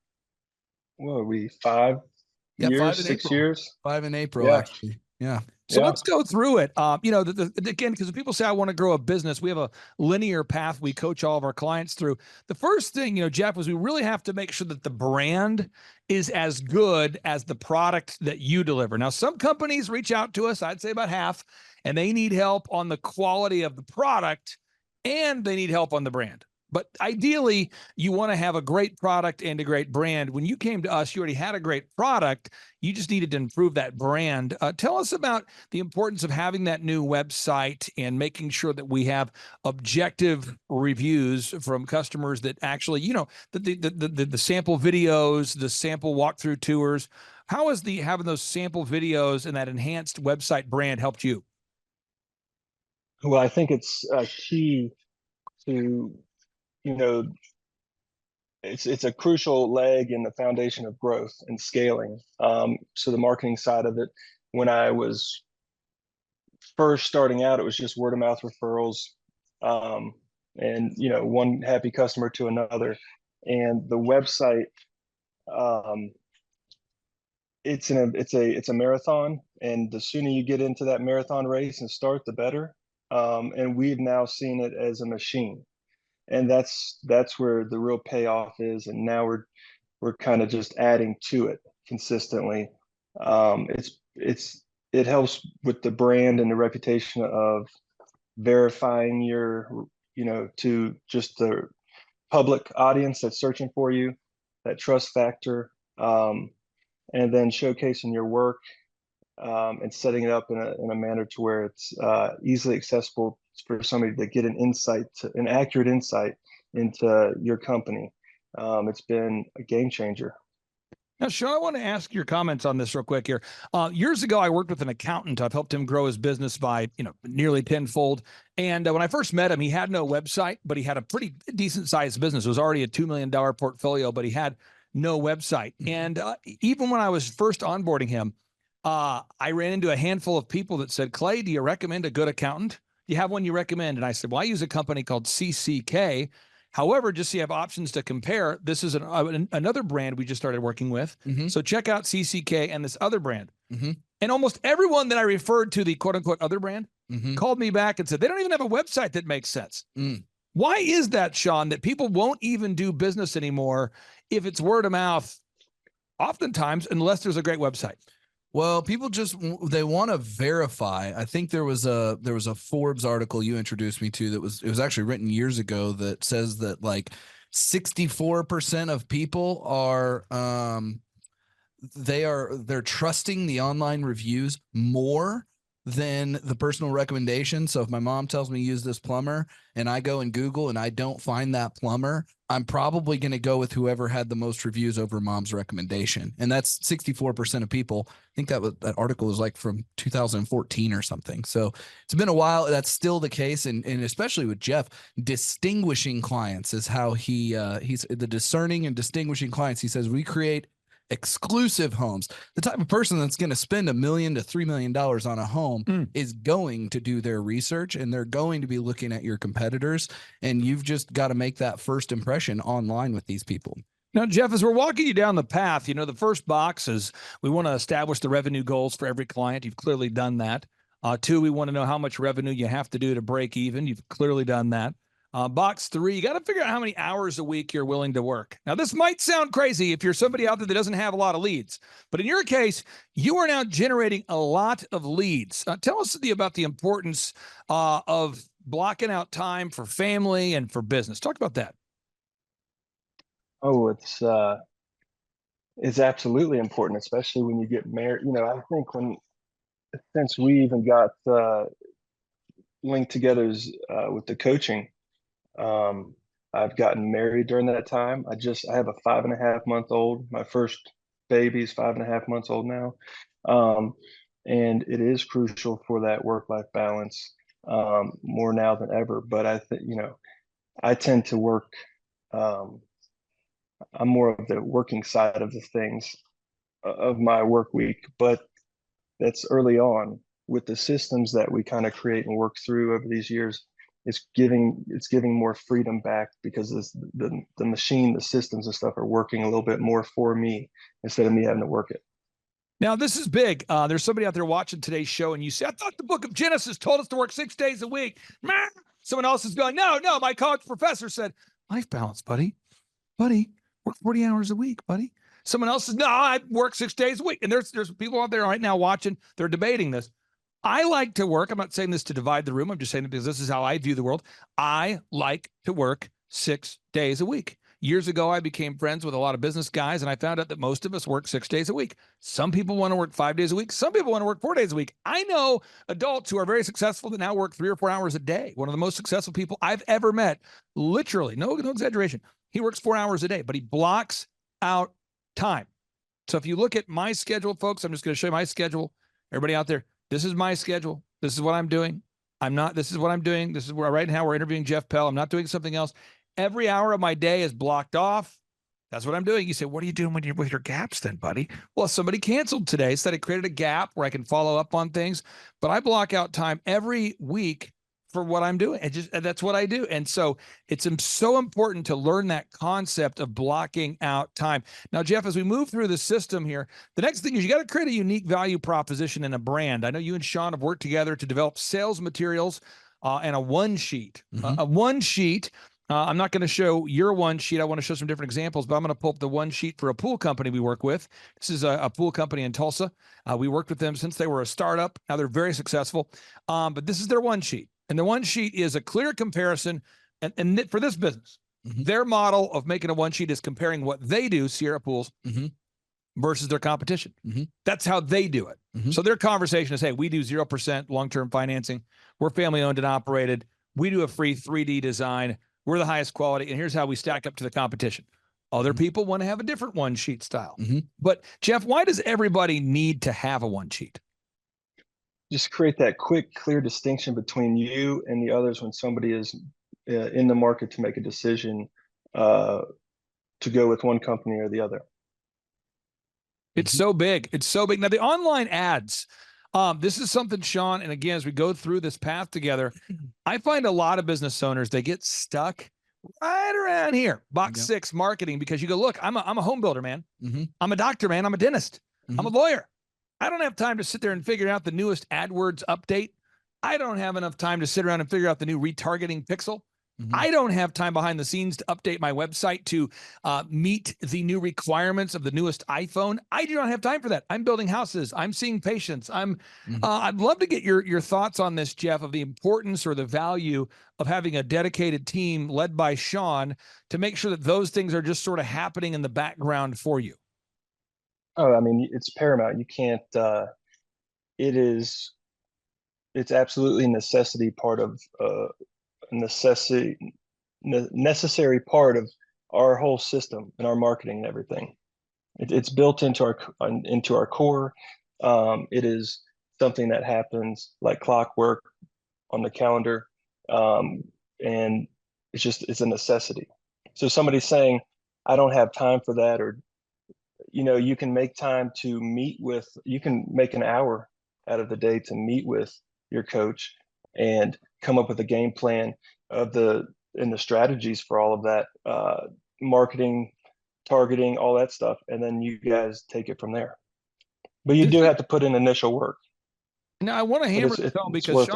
Well, 5 years, 6 years. 5 in April, actually. Yeah. So let's go through it. Again, because when people say, I want to grow a business, we have a linear path we coach all of our clients through. The first thing, Jeff, was we really have to make sure that the brand is as good as the product that you deliver. Now, some companies reach out to us, I'd say about half, and they need help on the quality of the product and they need help on the brand. But ideally, you want to have a great product and a great brand. When you came to us, you already had a great product. You just needed to improve that brand. Tell us about the importance of having that new website and making sure that we have objective reviews from customers that actually, the sample videos, the sample walkthrough tours. How has having those sample videos and that enhanced website brand helped you? Well, I think it's key to, it's a crucial leg in the foundation of growth and scaling. So the marketing side of it, when I was first starting out, it was just word of mouth referrals, and one happy customer to another. And the website, it's a marathon, and the sooner you get into that marathon race and start, the better. And we've now seen it as a machine. And that's where the real payoff is. And now we're kind of just adding to it consistently. It helps with the brand and the reputation of verifying your, to just the public audience that's searching for you, that trust factor, and then showcasing your work, and setting it up in a manner to where it's easily accessible for somebody to get an accurate insight into your company. It's been a game changer. Now, Sean, I want to ask your comments on this real quick here. Years ago, I worked with an accountant. I've helped him grow his business by, nearly tenfold. And when I first met him, he had no website, but he had a pretty decent sized business. It was already a $2 million portfolio, but he had no website. And even when I was first onboarding him, I ran into a handful of people that said, Clay, do you recommend a good accountant? Do you have one you recommend? And I said, well, I use a company called CCK. However, just so you have options to compare, this is another brand we just started working with. So check out CCK and this other brand. And almost everyone that I referred to the quote unquote other brand called me back and said, they don't even have a website that makes sense. Why is that, Sean, that people won't even do business anymore if it's word of mouth, oftentimes, unless there's a great website? Well, people they want to verify. I think there was a Forbes article you introduced me to it was actually written years ago that says that like 64% of people are they're trusting the online reviews more than the personal recommendation. So if my mom tells me use this plumber and I go and Google and I don't find that plumber, I'm probably going to go with whoever had the most reviews over mom's recommendation. And that's 64% of people. I think that article was like from 2014 or something. So it's been a while. That's still the case. And especially with Jeff, distinguishing clients is how he's the discerning and distinguishing clients. He says, we create exclusive homes. The type of person that's going to spend $1 million to $3 million on a home is going to do their research, and they're going to be looking at your competitors. And you've just got to make that first impression online with these people. Now, Jeff, as we're walking you down the path, the first box is we want to establish the revenue goals for every client. You've clearly done that. 2, we want to know how much revenue you have to do to break even. You've clearly done that. Box 3, you got to figure out how many hours a week you're willing to work. Now, this might sound crazy if you're somebody out there that doesn't have a lot of leads, but in your case, you are now generating a lot of leads. Tell us about the importance of blocking out time for family and for business. Talk about that. Oh, it's absolutely important, especially when you get married. I think since we even got linked together with the coaching, I've gotten married during that time. I have a 5.5-month-old. My first baby's 5.5 months old now. And it is crucial for that work-life balance, more now than ever. But I think, I tend to work, I'm more of the working side of the things of my work week, but that's early on. With the systems that we kind of create and work through over these years, it's giving more freedom back, because the machine, the systems and stuff are working a little bit more for me instead of me having to work it. Now, this is big. There's somebody out there watching today's show, and you say, I thought the book of Genesis told us to work 6 days a week. Someone else is going, no, my college professor said, life balance, buddy, work 40 hours a week, buddy. Someone else says, no, I work 6 days a week. And there's people out there right now watching, they're debating this. I like to work. I'm not saying this to divide the room. I'm just saying it because this is how I view the world. I like to work 6 days a week. Years ago, I became friends with a lot of business guys, and I found out that most of us work 6 days a week. Some people want to work 5 days a week. Some people want to work 4 days a week. I know adults who are very successful that now work 3 or 4 hours a day. One of the most successful people I've ever met, literally, no exaggeration. He works 4 hours a day, but he blocks out time. So if you look at my schedule, folks, I'm just going to show you my schedule. Everybody out there, this is my schedule. This is what I'm doing. This is what I'm doing. This is where right now we're interviewing Jeff Pell. I'm not doing something else. Every hour of my day is blocked off. That's what I'm doing. You say, what are you doing with your gaps then, buddy? Well, somebody canceled today, so it created a gap where I can follow up on things, but I block out time every week for what I'm doing. That's what I do. And so it's so important to learn that concept of blocking out time. Now, Jeff, as we move through the system here, the next thing is you got to create a unique value proposition in a brand. I know you and Sean have worked together to develop sales materials and a one sheet. A one sheet. I'm not going to show your one sheet. I want to show some different examples, but I'm going to pull up the one sheet for a pool company we work with. This is a pool company in Tulsa. We worked with them since they were a startup. Now they're very successful. But this is their one sheet. And the one sheet is a clear comparison. And for this business, their model of making a one sheet is comparing what they do, Sierra Pools, versus their competition. That's how they do it. So their conversation is, hey, we do 0% long-term financing. We're family owned and operated. We do a free 3D design. We're the highest quality. And here's how we stack up to the competition. Other people want to have a different one sheet style. Mm-hmm. But Jeff, why does everybody need to have a one sheet? Just create that quick, clear distinction between you and the others when somebody is in the market to make a decision to go with one company or the other. It's so big. It's so big. Now, the online ads, this is something, Sean, and again, as we go through this path together, I find a lot of business owners, they get stuck right around here, box 6 marketing, because you go, look, I'm a home builder, man. I'm a doctor, man. I'm a dentist. I'm a lawyer. I don't have time to sit there and figure out the newest AdWords update. I don't have enough time to sit around and figure out the new retargeting pixel. I don't have time behind the scenes to update my website to meet the new requirements of the newest iPhone. I do not have time for that. I'm building houses. I'm seeing patients. I'd love to get your thoughts on this, Jeff, of the importance or the value of having a dedicated team led by Sean to make sure that those things are just sort of happening in the background for you. Oh, I mean, it's paramount. You can't, it's absolutely a necessary part of necessary part of our whole system and our marketing and everything. It's built into our core. It is something that happens like clockwork on the calendar, and it's a necessity. So somebody's saying, I don't have time for that, or you can make time to you can make an hour out of the day to meet with your coach and come up with a game plan and the strategies for all of that, marketing, targeting, all that stuff. And then you guys take it from there. But you do have to put in initial work. Now, I want to hammer this home because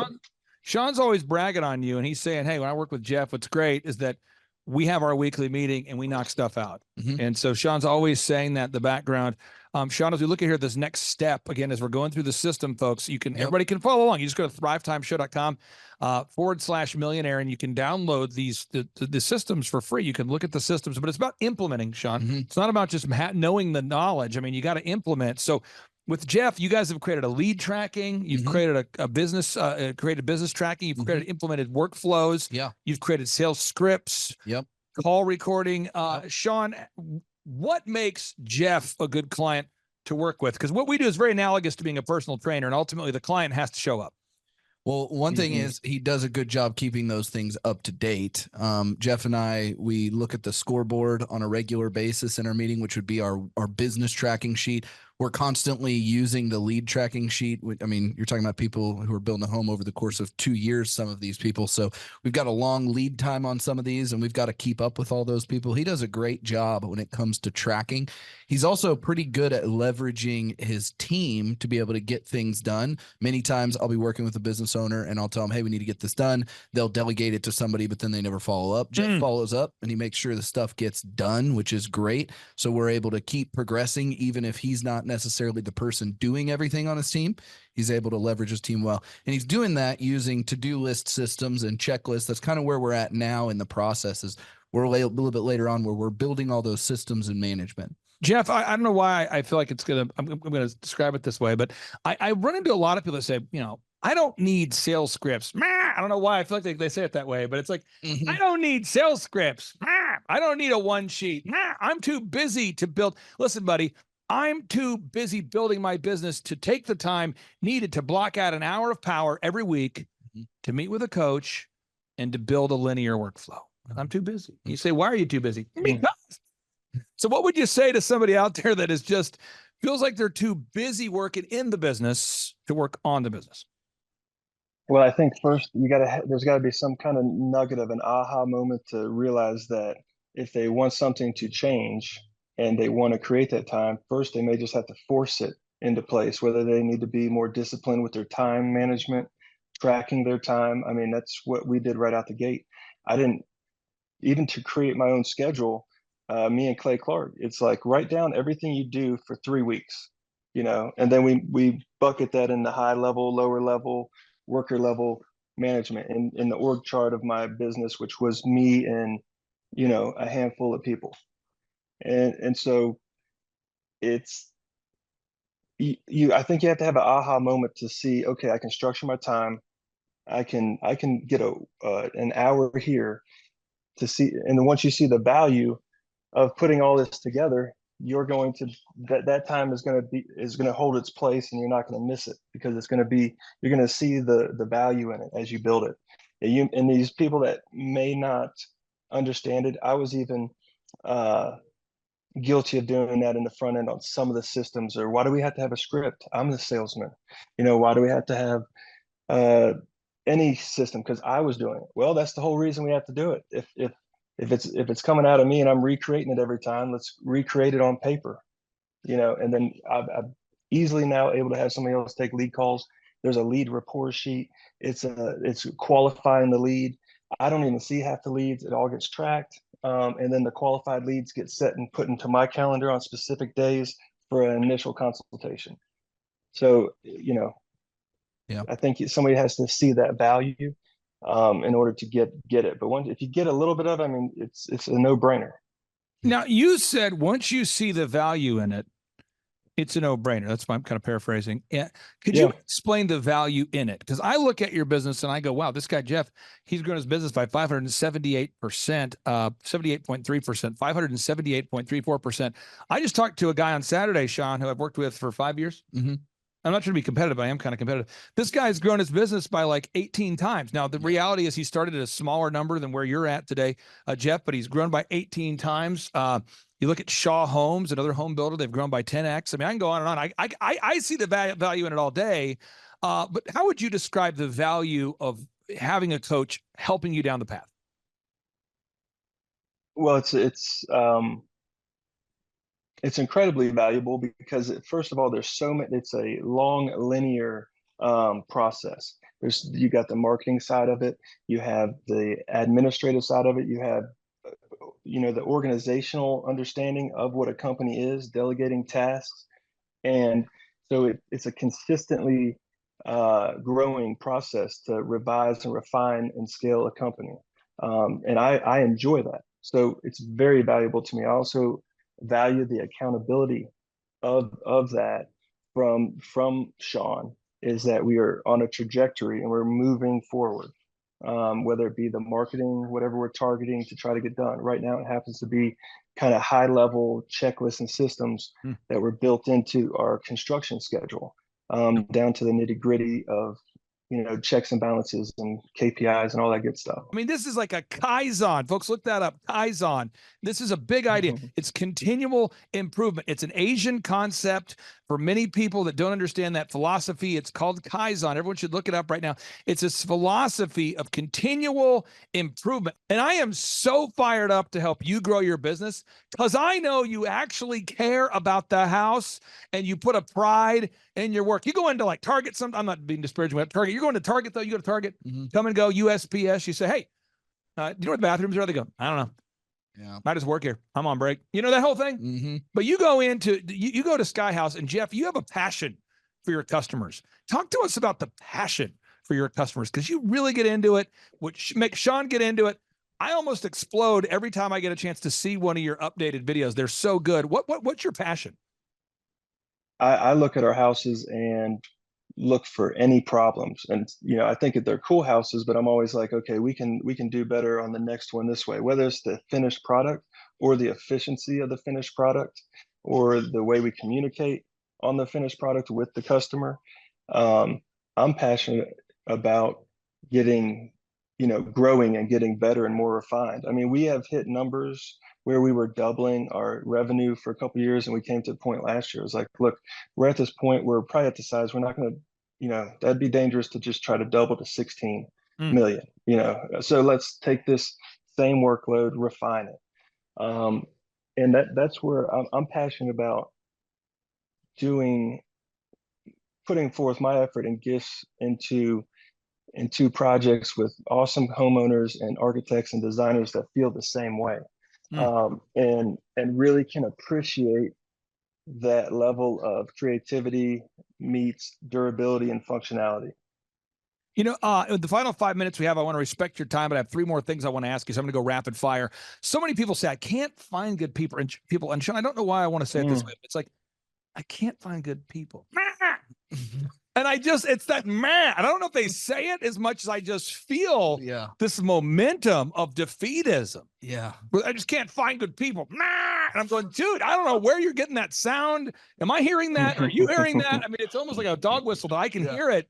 Sean's always bragging on you, and he's saying, hey, when I work with Jeff, what's great is that we have our weekly meeting and we knock stuff out. And so Sean's always saying that in the background. Sean, as we look at here, this next step, again, as we're going through the system, folks, everybody can follow along. You just go to thrivetimeshow.com /millionaire, and you can download the systems for free. You can look at the systems, but it's about implementing, Sean. It's not about just knowing the knowledge. I mean, you got to implement. So with Jeff, you guys have created a lead tracking. You've created a business, created business tracking. You've created implemented workflows. You've created sales scripts. Call recording. Sean, what makes Jeff a good client to work with? Because what we do is very analogous to being a personal trainer, and ultimately the client has to show up. Well, one thing is he does a good job keeping those things up to date. Jeff and I, we look at the scoreboard on a regular basis in our meeting, which would be our business tracking sheet. We're constantly using the lead tracking sheet. I mean, you're talking about people who are building a home over the course of 2 years, some of these people. So we've got a long lead time on some of these, and we've got to keep up with all those people. He does a great job when it comes to tracking. He's also pretty good at leveraging his team to be able to get things done. Many times I'll be working with a business owner and I'll tell them, hey, we need to get this done. They'll delegate it to somebody, but then they never follow up. Jeff follows up and he makes sure the stuff gets done, which is great. So we're able to keep progressing, even if he's not necessarily the person doing everything on his team. He's able to leverage his team well. And he's doing that using to-do list systems and checklists. That's kind of where we're at now in the process. Is we're a little bit later on where we're building all those systems and management. Jeff, I don't know why I feel like I'm going to describe it this way, but I run into a lot of people that say, I don't need sales scripts. I don't know why I feel like they say it that way, but it's like, I don't need sales scripts. I don't need a one sheet. I'm too busy to build. Listen, buddy, I'm too busy building my business to take the time needed to block out an hour of power every week to meet with a coach and to build a linear workflow. I'm too busy. You say, why are you too busy? Because. So what would you say to somebody out there that is just feels like they're too busy working in the business to work on the business? Well, I think first there's got to be some kind of nugget of an aha moment to realize that if they want something to change and they want to create that time, first they may just have to force it into place, whether they need to be more disciplined with their time management, tracking their time. I mean, that's what we did right out the gate. Even to create my own schedule, me and Clay Clark, it's like write down everything you do for 3 weeks, and then we bucket that in the high level, lower level, worker level management in the org chart of my business, which was me and a handful of people. And so it's I think you have to have an aha moment to see, okay, I can structure my time. I can get an hour here to see, and then once you see the value, of putting all this together, you're going to that time is going to hold its place, and you're not going to miss it, because it's going to be, you're going to see the value in it as you build it. And these people that may not understand it, I was even guilty of doing that in the front end on some of the systems. Or why do we have to have a script? I'm the salesman. Why do we have to have any system? Because I was doing it. Well, that's the whole reason we have to do it. If it's coming out of me and I'm recreating it every time, let's recreate it on paper. And then I'm easily now able to have somebody else take lead calls. There's a lead report sheet. It's qualifying the lead. I don't even see half the leads. It all gets tracked. And then the qualified leads get set and put into my calendar on specific days for an initial consultation. So, I think somebody has to see that value in order to get it. But if you get a little bit of it, I mean, it's a no-brainer. Now, you said once you see the value in it, it's a no-brainer. That's why I'm kind of paraphrasing. Yeah. Could you explain the value in it? Because I look at your business and I go, wow, this guy, Jeff, he's grown his business by 578%, 78.3%, 578.34%. I just talked to a guy on Saturday, Sean, who I've worked with for 5 years. Mm-hmm. I'm not trying to be competitive, but I am kind of competitive. This guy's grown his business by like 18 times. Now, the reality is he started at a smaller number than where you're at today, Jeff, but he's grown by 18 times. You look at Shaw Homes, another home builder, they've grown by 10x. I mean, I can go on and on. I see the value in it all day. But how would you describe the value of having a coach helping you down the path? Well, it's incredibly valuable because, first of all, there's so many. It's a long linear process. You got the marketing side of it, you have the administrative side of it, you have the organizational understanding of what a company is, delegating tasks, and so it's a consistently growing process to revise and refine and scale a company, and I enjoy that. So it's very valuable to me. I also value the accountability of that from Sean, is that we are on a trajectory and we're moving forward, whether it be the marketing, whatever we're targeting to try to get done. Right now, it happens to be kind of high level checklists and systems that were built into our construction schedule, down to the nitty gritty of checks and balances and KPIs and all that good stuff. I mean, this is like a Kaizen. Folks, look that up. Kaizen. This is a big idea. It's continual improvement. It's an Asian concept for many people that don't understand that philosophy. It's called Kaizen. Everyone should look it up right now. It's this philosophy of continual improvement. And I am so fired up to help you grow your business, because I know you actually care about the house and you put a pride in your work. You go into like Target, I'm not being disparaging about Target. You're going to Target though. You go to Target, come and go, USPS. You say, hey, do you know where the bathrooms are? They go, I don't know. Yeah. I just work here. I'm on break. You know that whole thing? Mm-hmm. But you go you go to Sky House, and Jeff, you have a passion for your customers. Talk to us about the passion for your customers, because you really get into it, which makes Sean get into it. I almost explode every time I get a chance to see one of your updated videos. They're so good. What's your passion? I look at our houses and look for any problems, and I think that they're cool houses, but I'm always like, okay, we can do better on the next one this way, whether it's the finished product or the efficiency of the finished product or the way we communicate on the finished product with the customer. I'm passionate about getting growing and getting better and more refined. I mean, we have hit numbers where we were doubling our revenue for a couple of years, and we came to a point last year. It was like, look, we're at this point, we're probably at the size, we're not going to, that'd be dangerous to just try to double to 16 million, so let's take this same workload, refine it. And that's where I'm passionate about putting forth my effort and gifts into projects with awesome homeowners and architects and designers that feel the same way, and really can appreciate that level of creativity meets durability and functionality. In the final 5 minutes we have, I want to respect your time, but I have 3 more things I want to ask you. So I'm going to go rapid fire. So many people say, I can't find good people. And Sean, I don't know why I want to say it this way. It's like, I can't find good people. And it's that man. I don't know if they say it as much as I just feel this momentum of defeatism. Yeah. I just can't find good people. And I'm going, dude, I don't know where you're getting that sound. Am I hearing that? Are you hearing that? I mean, it's almost like a dog whistle, but I can hear it,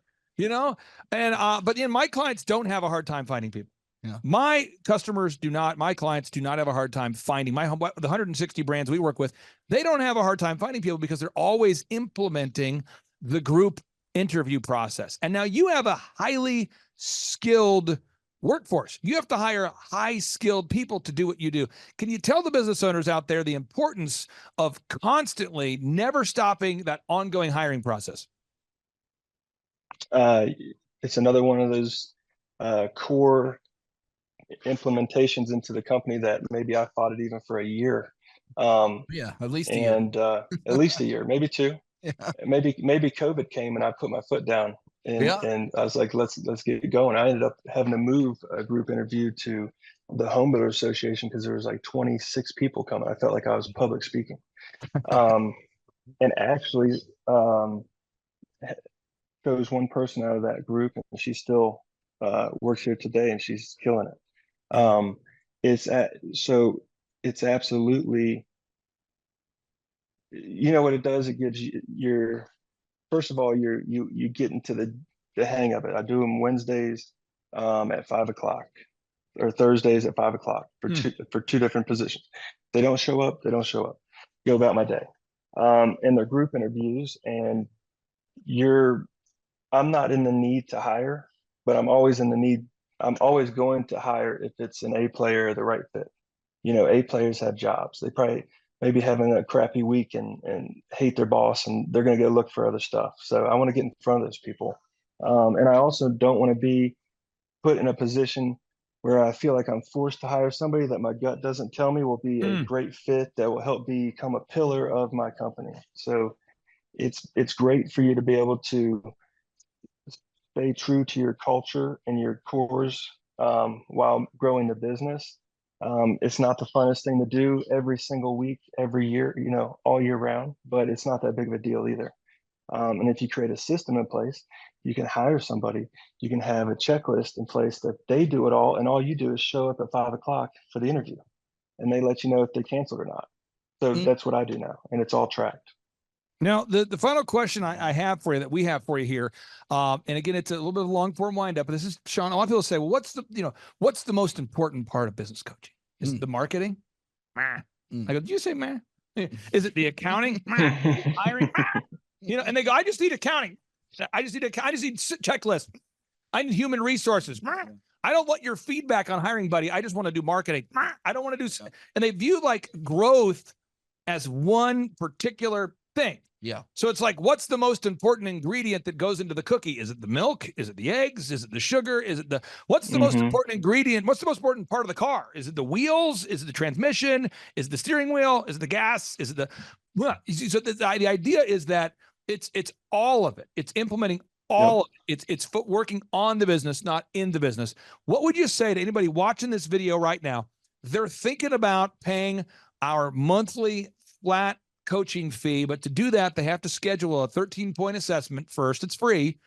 And, but my clients don't have a hard time finding people. Yeah. My customers do not, my clients do not have a hard time finding the 160 brands we work with. They don't have a hard time finding people because they're always implementing the group interview process. And now you have a highly skilled workforce. You have to hire high skilled people to do what you do. Can you tell the business owners out there the importance of constantly never stopping that ongoing hiring process? It's another one of those core implementations into the company that maybe I fought it even for a year. At least a year. And at least a year, maybe two. Yeah. Maybe COVID came and I put my foot down and I was like, let's get going. I ended up having to move a group interview to the Home Builder Association because there was like 26 people coming. I felt like I was public speaking. And actually chose one person out of that group, and she still works here today, and she's killing it. So it's absolutely, what it does. It gives you first of all, you get into the hang of it. I do them Wednesdays at 5 o'clock or Thursdays at 5 o'clock for two different positions. They don't show up. They don't show up. Go about my day. And they're group interviews, and I'm not in the need to hire, but I'm always going to hire if it's an A player or the right fit. A players have jobs. They probably maybe having a crappy week and hate their boss, and they're going to go look for other stuff. So I want to get in front of those people. And I also don't want to be put in a position where I feel like I'm forced to hire somebody that my gut doesn't tell me will be a great fit that will help become a pillar of my company. So it's great for you to be able to stay true to your culture and your cores while growing the business. It's not the funnest thing to do every single week, every year, all year round, but it's not that big of a deal either. And if you create a system in place, you can hire somebody, you can have a checklist in place that they do it all. And all you do is show up at 5 o'clock for the interview, and they let you know if they canceled or not. So that's what I do now. And it's all tracked. Now, the final question I have for you, that we have for you here, and again, it's a little bit of a long form windup, but this is, Sean, a lot of people say, well, what's the most important part of business coaching? Is it the marketing? I go, did you say man? Is it the accounting? Hiring? And they go, I just need accounting. I just need checklist. I need human resources. I don't want your feedback on hiring, buddy. I just want to do marketing. I don't want to do, and they view like growth as one particular thing. Yeah. So it's like, what's the most important ingredient that goes into the cookie? Is it the milk? Is it the eggs? Is it the sugar? What's the most important ingredient? What's the most important part of the car? Is it the wheels? Is it the transmission? Is it the steering wheel? Is it the gas? Is it so the idea is that it's all of it. It's implementing all of it. It's working on the business, not in the business. What would you say to anybody watching this video right now? They're thinking about paying our monthly flat coaching fee, but to do that, they have to schedule a 13-point assessment first. It's free.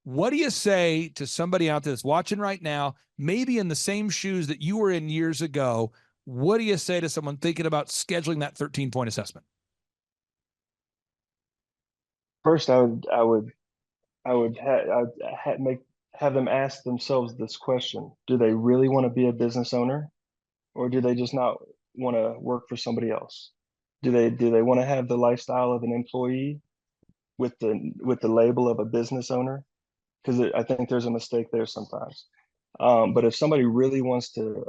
What do you say to somebody out there that's watching right now, maybe in the same shoes that you were in years ago? What do you say to someone thinking about scheduling that 13-point assessment? First, I would have them ask themselves this question: do they really want to be a business owner, or do they just not want to work for somebody else? Do they want to have the lifestyle of an employee with the label of a business owner? Because I think there's a mistake there sometimes. But if somebody really wants to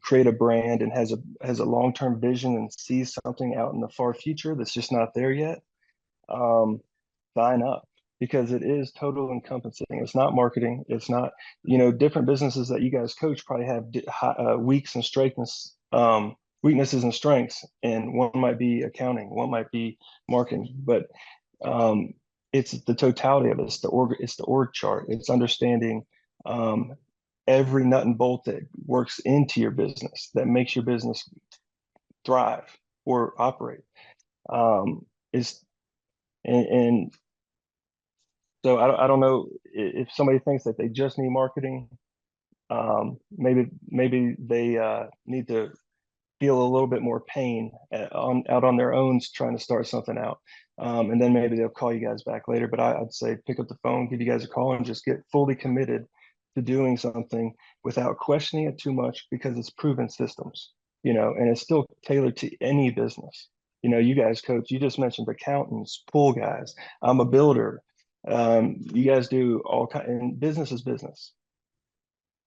create a brand and has a long-term vision and sees something out in the far future that's just not there yet, sign up, because it is total encompassing. It's not marketing. It's not, different businesses that you guys coach probably have weaknesses and strengths, and one might be accounting, one might be marketing, but it's the totality of it. It's the org chart. It's understanding every nut and bolt that works into your business, that makes your business thrive or operate. And So I don't know if somebody thinks that they just need marketing. Maybe they need to feel a little bit more pain out on their own trying to start something out. And then maybe they'll call you guys back later. But I'd say pick up the phone, give you guys a call, and just get fully committed to doing something without questioning it too much, because it's proven systems, and it's still tailored to any business. You guys coach, you just mentioned accountants, pool guys. I'm a builder. You guys do all kind, and business is business.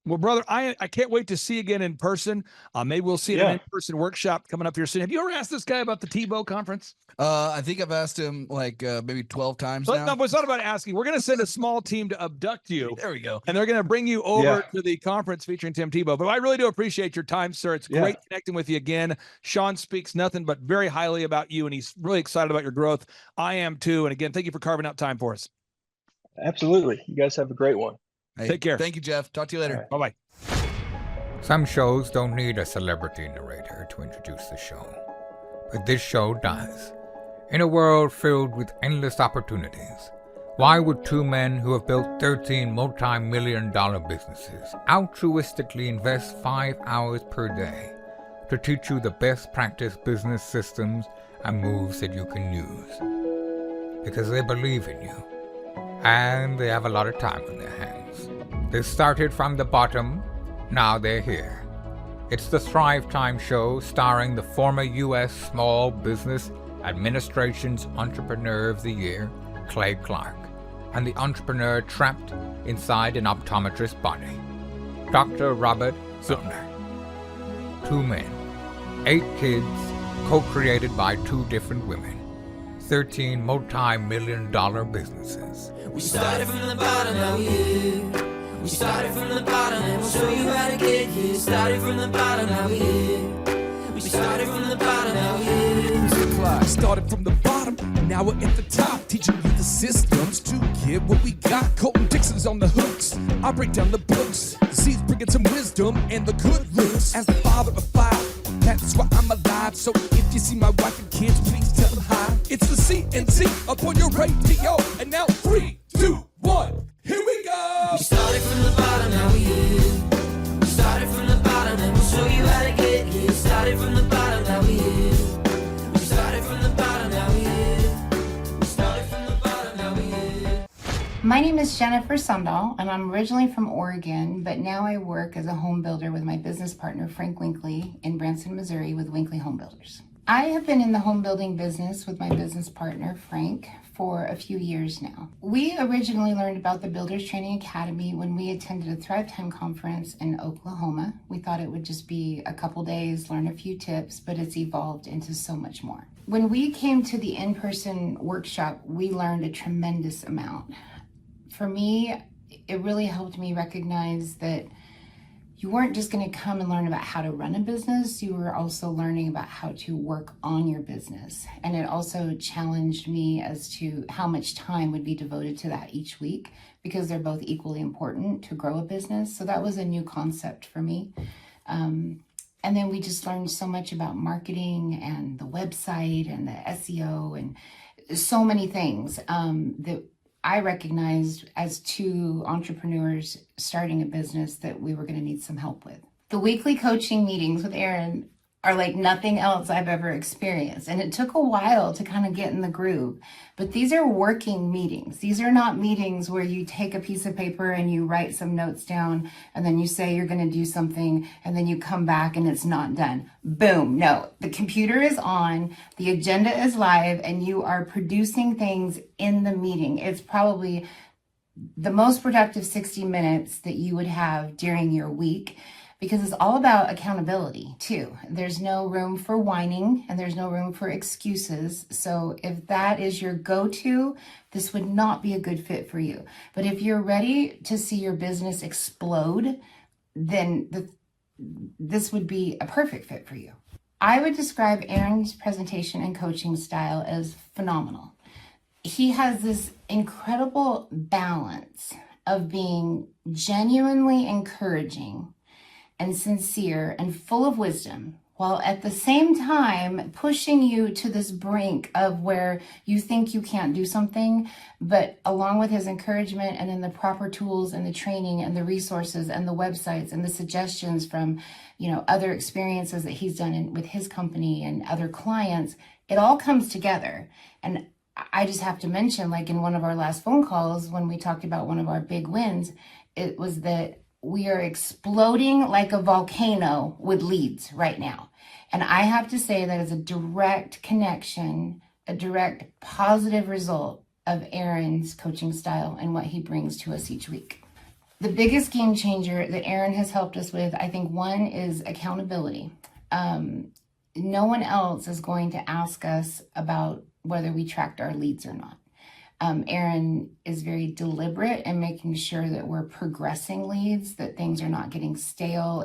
Well, brother, I can't wait to see you again in person. Maybe we'll see an in-person workshop coming up here soon. Have you ever asked this guy about the Tebow conference? I think I've asked him like maybe 12 times now. No, but it's not about asking. We're going to send a small team to abduct you. There we go. And they're going to bring you over to the conference featuring Tim Tebow. But I really do appreciate your time, sir. It's great connecting with you again. Sean speaks nothing but very highly about you, and he's really excited about your growth. I am too. And again, thank you for carving out time for us. Absolutely. You guys have a great one. Hey, take care. Thank you, Jeff. Talk to you later. Right. Bye-bye. Some shows don't need a celebrity narrator to introduce the show, but this show does. In a world filled with endless opportunities, why would two men who have built 13 multi-million-dollar businesses altruistically invest 5 hours per day to teach you the best practice business systems and moves that you can use? Because they believe in you, and they have a lot of time on their hands. They started from the bottom. Now they're here. It's the Thrivetime show starring the former U.S. Small Business Administration's Entrepreneur of the Year, Clay Clark, and the entrepreneur trapped inside an optometrist's body, Dr. Robert Zillner. 2 men, 8 kids, co-created by 2 different women, 13 multi-million-dollar businesses. We started from the bottom, now we're here. We started from the bottom and we'll show you how to get here. Started from the bottom, now we're here. We started from the bottom, now we're here. Mr. Clark started from the bottom, now we're at the top, teaching you the systems to get what we got. Colton Dixon's on the hooks, I break down the books. The seeds bringing some wisdom and the good looks. As the father of 5, that's why I'm alive. So if you see my wife and kids, please tell them hi. It's the CNC up on your radio, and now 3, 2, 1. Here we go! We started from the bottom, now we're here. We started from the bottom and we'll show you how to get here. Started from the bottom, now we're here. We started from the bottom, now we're here. We started from the bottom, now we're here. My name is Jennifer Sundahl, and I'm originally from Oregon, but now I work as a home builder with my business partner, Frank Winkley, in Branson, Missouri with Winkley Home Builders. I have been in the home building business with my business partner, Frank, for a few years now. We originally learned about the Builders Training Academy when we attended a Thrivetime conference in Oklahoma. We thought it would just be a couple days, learn a few tips, but it's evolved into so much more. When we came to the in-person workshop, we learned a tremendous amount. For me, it really helped me recognize that you weren't just going to come and learn about how to run a business, you were also learning about how to work on your business. And it also challenged me as to how much time would be devoted to that each week, because they're both equally important to grow a business. So that was a new concept for me. And then we just learned so much about marketing and the website and the SEO and so many things that I recognized as 2 entrepreneurs starting a business that we were going to need some help with. The weekly coaching meetings with Aaron are like nothing else I've ever experienced. And it took a while to kind of get in the groove. But these are working meetings. These are not meetings where you take a piece of paper and you write some notes down and then you say you're going to do something and then you come back and it's not done. Boom. No, the computer is on, the agenda is live, and you are producing things in the meeting. It's probably the most productive 60 minutes that you would have during your week, because it's all about accountability too. There's no room for whining and there's no room for excuses. So if that is your go-to, this would not be a good fit for you. But if you're ready to see your business explode, then this would be a perfect fit for you. I would describe Aaron's presentation and coaching style as phenomenal. He has this incredible balance of being genuinely encouraging and sincere and full of wisdom, while at the same time pushing you to this brink of where you think you can't do something. But along with his encouragement and then the proper tools and the training and the resources and the websites and the suggestions from, other experiences that he's done with his company and other clients, it all comes together. And I just have to mention, like in one of our last phone calls, when we talked about one of our big wins, it was that we are exploding like a volcano with leads right now. And I have to say that is a direct connection, a direct positive result of Aaron's coaching style and what he brings to us each week. The biggest game changer that Aaron has helped us with, I think one is accountability. No one else is going to ask us about whether we tracked our leads or not. Aaron is very deliberate in making sure that we're progressing leads, that things are not getting stale.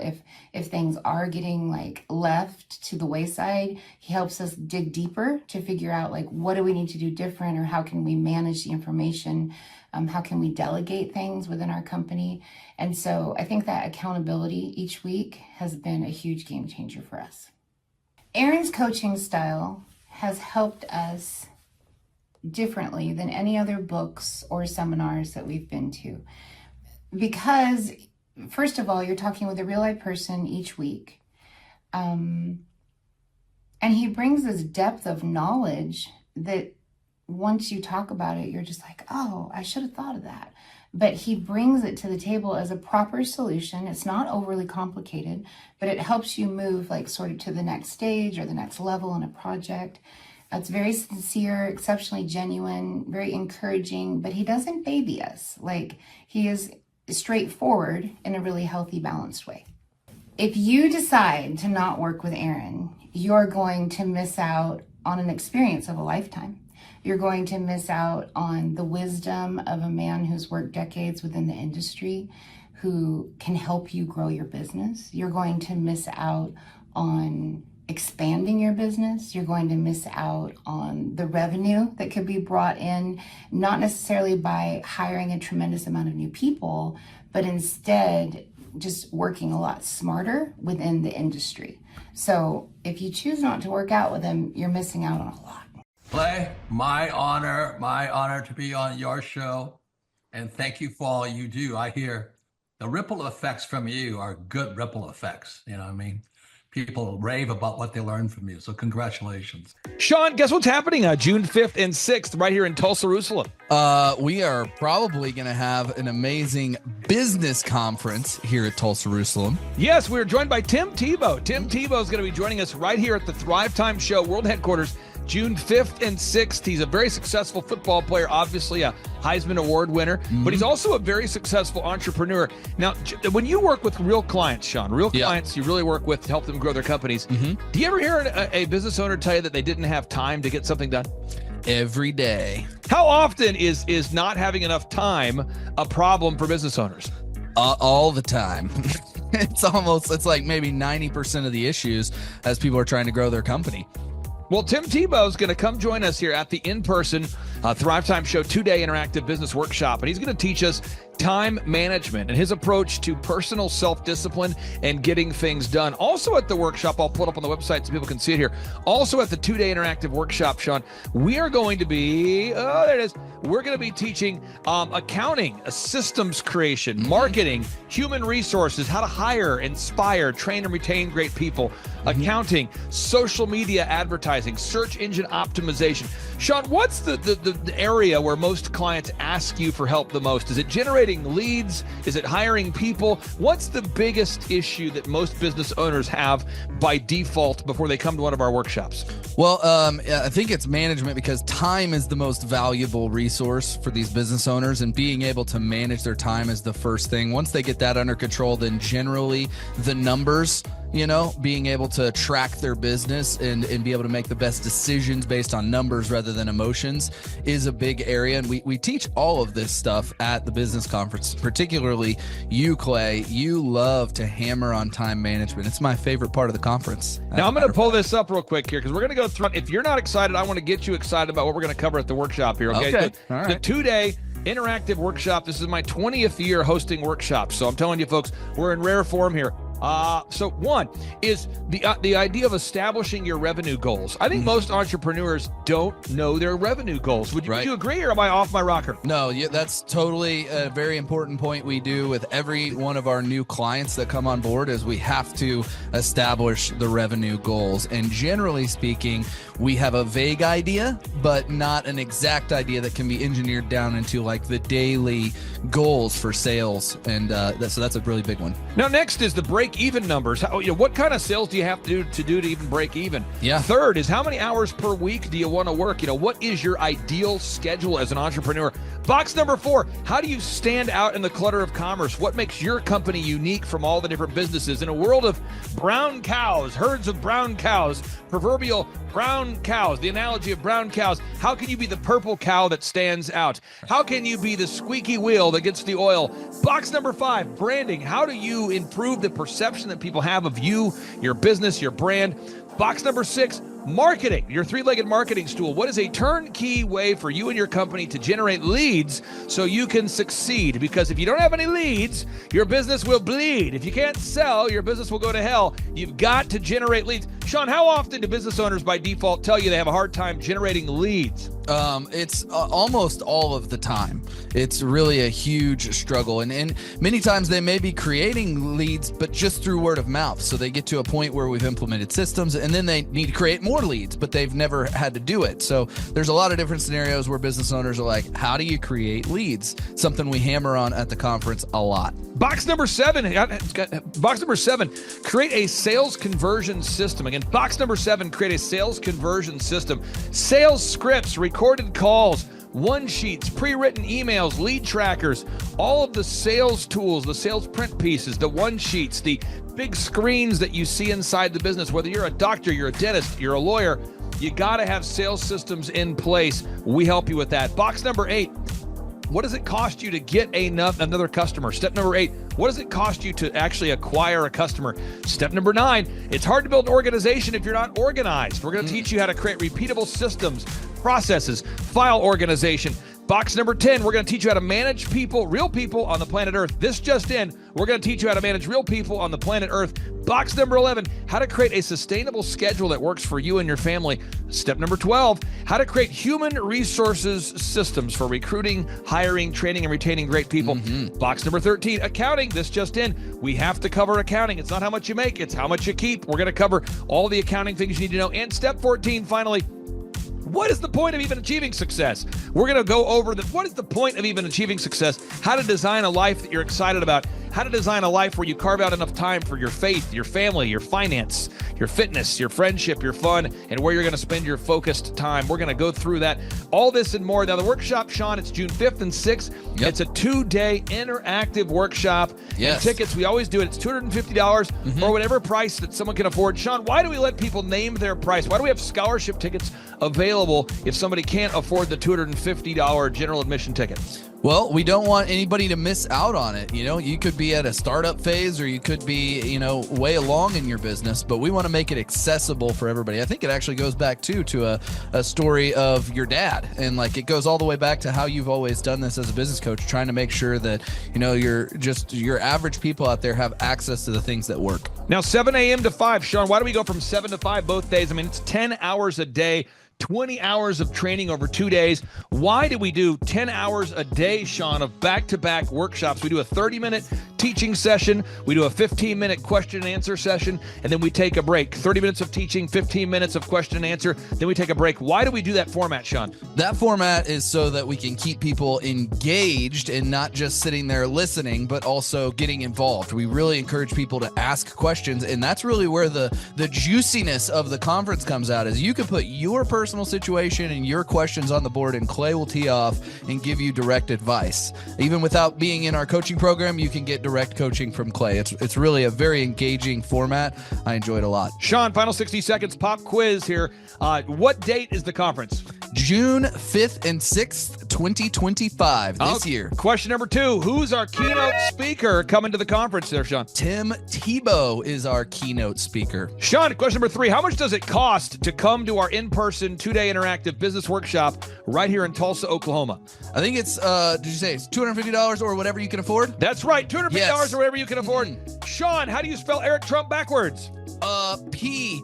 If things are getting left to the wayside, he helps us dig deeper to figure out what do we need to do different, or how can we manage the information? How can we delegate things within our company? And so I think that accountability each week has been a huge game changer for us. Aaron's coaching style has helped us differently than any other books or seminars that we've been to. Because, first of all, you're talking with a real life person each week. And he brings this depth of knowledge that once you talk about it, you're just like, oh, I should have thought of that. But he brings it to the table as a proper solution. It's not overly complicated, but it helps you move sort of to the next stage or the next level in a project. It's very sincere, exceptionally genuine, very encouraging, but he doesn't baby us. He is straightforward in a really healthy, balanced way. If you decide to not work with Aaron, you're going to miss out on an experience of a lifetime. You're going to miss out on the wisdom of a man who's worked decades within the industry, who can help you grow your business. You're going to miss out on expanding your business. You're going to miss out on the revenue that could be brought in, not necessarily by hiring a tremendous amount of new people, but instead just working a lot smarter within the industry. So if you choose not to work out with him, you're missing out on a lot. Clay, my honor to be on your show. And thank you for all you do. I hear the ripple effects from you are good ripple effects. You know what I mean? People rave about what they learned from you. So congratulations. Sean, guess what's happening June 5th and 6th right here in Tulsa, Jerusalem? We are probably going to have an amazing business conference here at Tulsa, Jerusalem. Yes, we're joined by Tim Tebow. Tim Tebow is going to be joining us right here at the Thrivetime Show World Headquarters, June 5th and 6th. He's a very successful football player, obviously a Heisman Award winner, but he's also a very successful entrepreneur. Now, when you work with real clients, Sean, clients you really work with to help them grow their companies, do you ever hear a business owner tell you that they didn't have time to get something done? Every day. How often is not having enough time a problem for business owners? All the time. It's like maybe 90% of the issues as people are trying to grow their company. Well, Tim Tebow is going to come join us here at the in-person Thrivetime Show 2-day interactive business workshop, and he's going to teach us time management and his approach to personal self-discipline and getting things done. Also at the workshop, I'll pull it up on the website so people can see it here. Also at the 2-day interactive workshop, Sean, we are going to be, there it is. We're going to be teaching accounting, systems creation, marketing, human resources, how to hire, inspire, train, and retain great people, accounting, social media advertising, search engine optimization. Sean, what's the area where most clients ask you for help the most? Is it generating leads? Is it hiring people? What's the biggest issue that most business owners have by default before they come to one of our workshops? Well, I think it's management, because time is the most valuable resource for these business owners, and being able to manage their time is the first thing. Once they get that under control, then generally the numbers, being able to track their business and be able to make the best decisions based on numbers rather than emotions is a big area. And we teach all of this stuff at the business conference, particularly you, Clay. You love to hammer on time management. It's my favorite part of the conference. Now, I'm going to pull this up real quick here because we're going to go through. If you're not excited, I want to get you excited about what we're going to cover at the workshop here. Okay. All right. The 2-day interactive workshop. This is my 20th year hosting workshops. So I'm telling you, folks, we're in rare form here. So one is the idea of establishing your revenue goals. I think most entrepreneurs don't know their revenue goals. Would you agree, or am I off my rocker? No, that's totally a very important point we do with every one of our new clients that come on board is we have to establish the revenue goals. And generally speaking, we have a vague idea, but not an exact idea that can be engineered down into like the daily goals for sales. And so that's a really big one. Now, next is the break-even numbers. What kind of sales do you have to do to even break even? Yeah. Third is how many hours per week do you want to work? What is your ideal schedule as an entrepreneur? Box number 4, how do you stand out in the clutter of commerce? What makes your company unique from all the different businesses? In a world of brown cows, herds of brown cows, proverbial brown cows, the analogy of brown cows, how can you be the purple cow that stands out? How can you be the squeaky wheel that gets the oil? Box number 5, branding. How do you improve the perception that people have of you, your business, your brand? Box number 6, marketing, your three-legged marketing stool. What is a turnkey way for you and your company to generate leads so you can succeed? Because if you don't have any leads, your business will bleed. If you can't sell, your business will go to hell. You've got to generate leads. Sean, how often do business owners by default tell you they have a hard time generating leads? It's almost all of the time. It's really a huge struggle. And many times they may be creating leads, but just through word of mouth. So they get to a point where we've implemented systems and then they need to create more leads, but they've never had to do it. So there's a lot of different scenarios where business owners are like, how do you create leads? Something we hammer on at the conference a lot. Box number 7, create a sales conversion system. Again, box number 7, create a sales conversion system. Sales scripts, recorded calls, one sheets, pre-written emails, lead trackers, all of the sales tools, the sales print pieces, the one sheets, the big screens that you see inside the business. Whether you're a doctor, you're a dentist, you're a lawyer, you got to have sales systems in place. We help you with that. Box number 8. What does it cost you to get another customer? Step number 8, what does it cost you to actually acquire a customer? Step number 9, it's hard to build an organization if you're not organized. We're going to teach you how to create repeatable systems, processes, file organization. Box number 10, we're going to teach you how to manage people, real people on the planet Earth. This just in, we're going to teach you how to manage real people on the planet Earth. Box number 11, how to create a sustainable schedule that works for you and your family. Step number 12, how to create human resources systems for recruiting, hiring, training, and retaining great people. Box number 13, accounting. This just in, we have to cover accounting. It's not how much you make, it's how much you keep. We're going to cover all the accounting things you need to know. And step 14, finally, what is the point of even achieving success? We're going to go over what is the point of even achieving success, how to design a life that you're excited about, how to design a life where you carve out enough time for your faith, your family, your finance, your fitness, your friendship, your fun, and where you're going to spend your focused time. We're going to go through that, all this and more. Now, the workshop, Sean, it's June 5th and 6th. Yep. It's a 2-day interactive workshop. Yes. And tickets, we always do it. It's $250 or whatever price that someone can afford. Sean, why do we let people name their price? Why do we have scholarship tickets available if somebody can't afford the $250 general admission ticket? Well, we don't want anybody to miss out on it. You could be at a startup phase or you could be, way along in your business, but we want to make it accessible for everybody. I think it actually goes back to a story of your dad. And it goes all the way back to how you've always done this as a business coach, trying to make sure that, your average people out there have access to the things that work. Now, 7 a.m. to 5, Sean, why do we go from 7 to 5 both days? I mean, it's 10 hours a day. 20 hours of training over 2 days. Why do we do 10 hours a day, Sean, of back-to-back workshops? We do a 30-minute teaching session. We do a 15-minute question and answer session, and then we take a break. 30 minutes of teaching, 15 minutes of question and answer, then we take a break. Why do we do that format, Sean? That format is so that we can keep people engaged and not just sitting there listening, but also getting involved. We really encourage people to ask questions, and that's really where the juiciness of the conference comes out, is you can put your personal situation and your questions on the board, and Clay will tee off and give you direct advice. Even without being in our coaching program, you can get direct coaching from Clay. It's really a very engaging format. I enjoy it a lot. Sean, final 60 seconds, pop quiz here. What date is the conference? June 5th and 6th, 2025, this year. Question number 2, who's our keynote speaker coming to the conference there, Sean? Tim Tebow is our keynote speaker. Sean, question number 3, how much does it cost to come to our in-person 2-day interactive business workshop right here in Tulsa, Oklahoma. I think it's, did you say it's $250 or whatever you can afford? That's right, $250 or whatever you can afford. Sean, how do you spell Eric Trump backwards? P-M-U-R-T-C-I-R-E.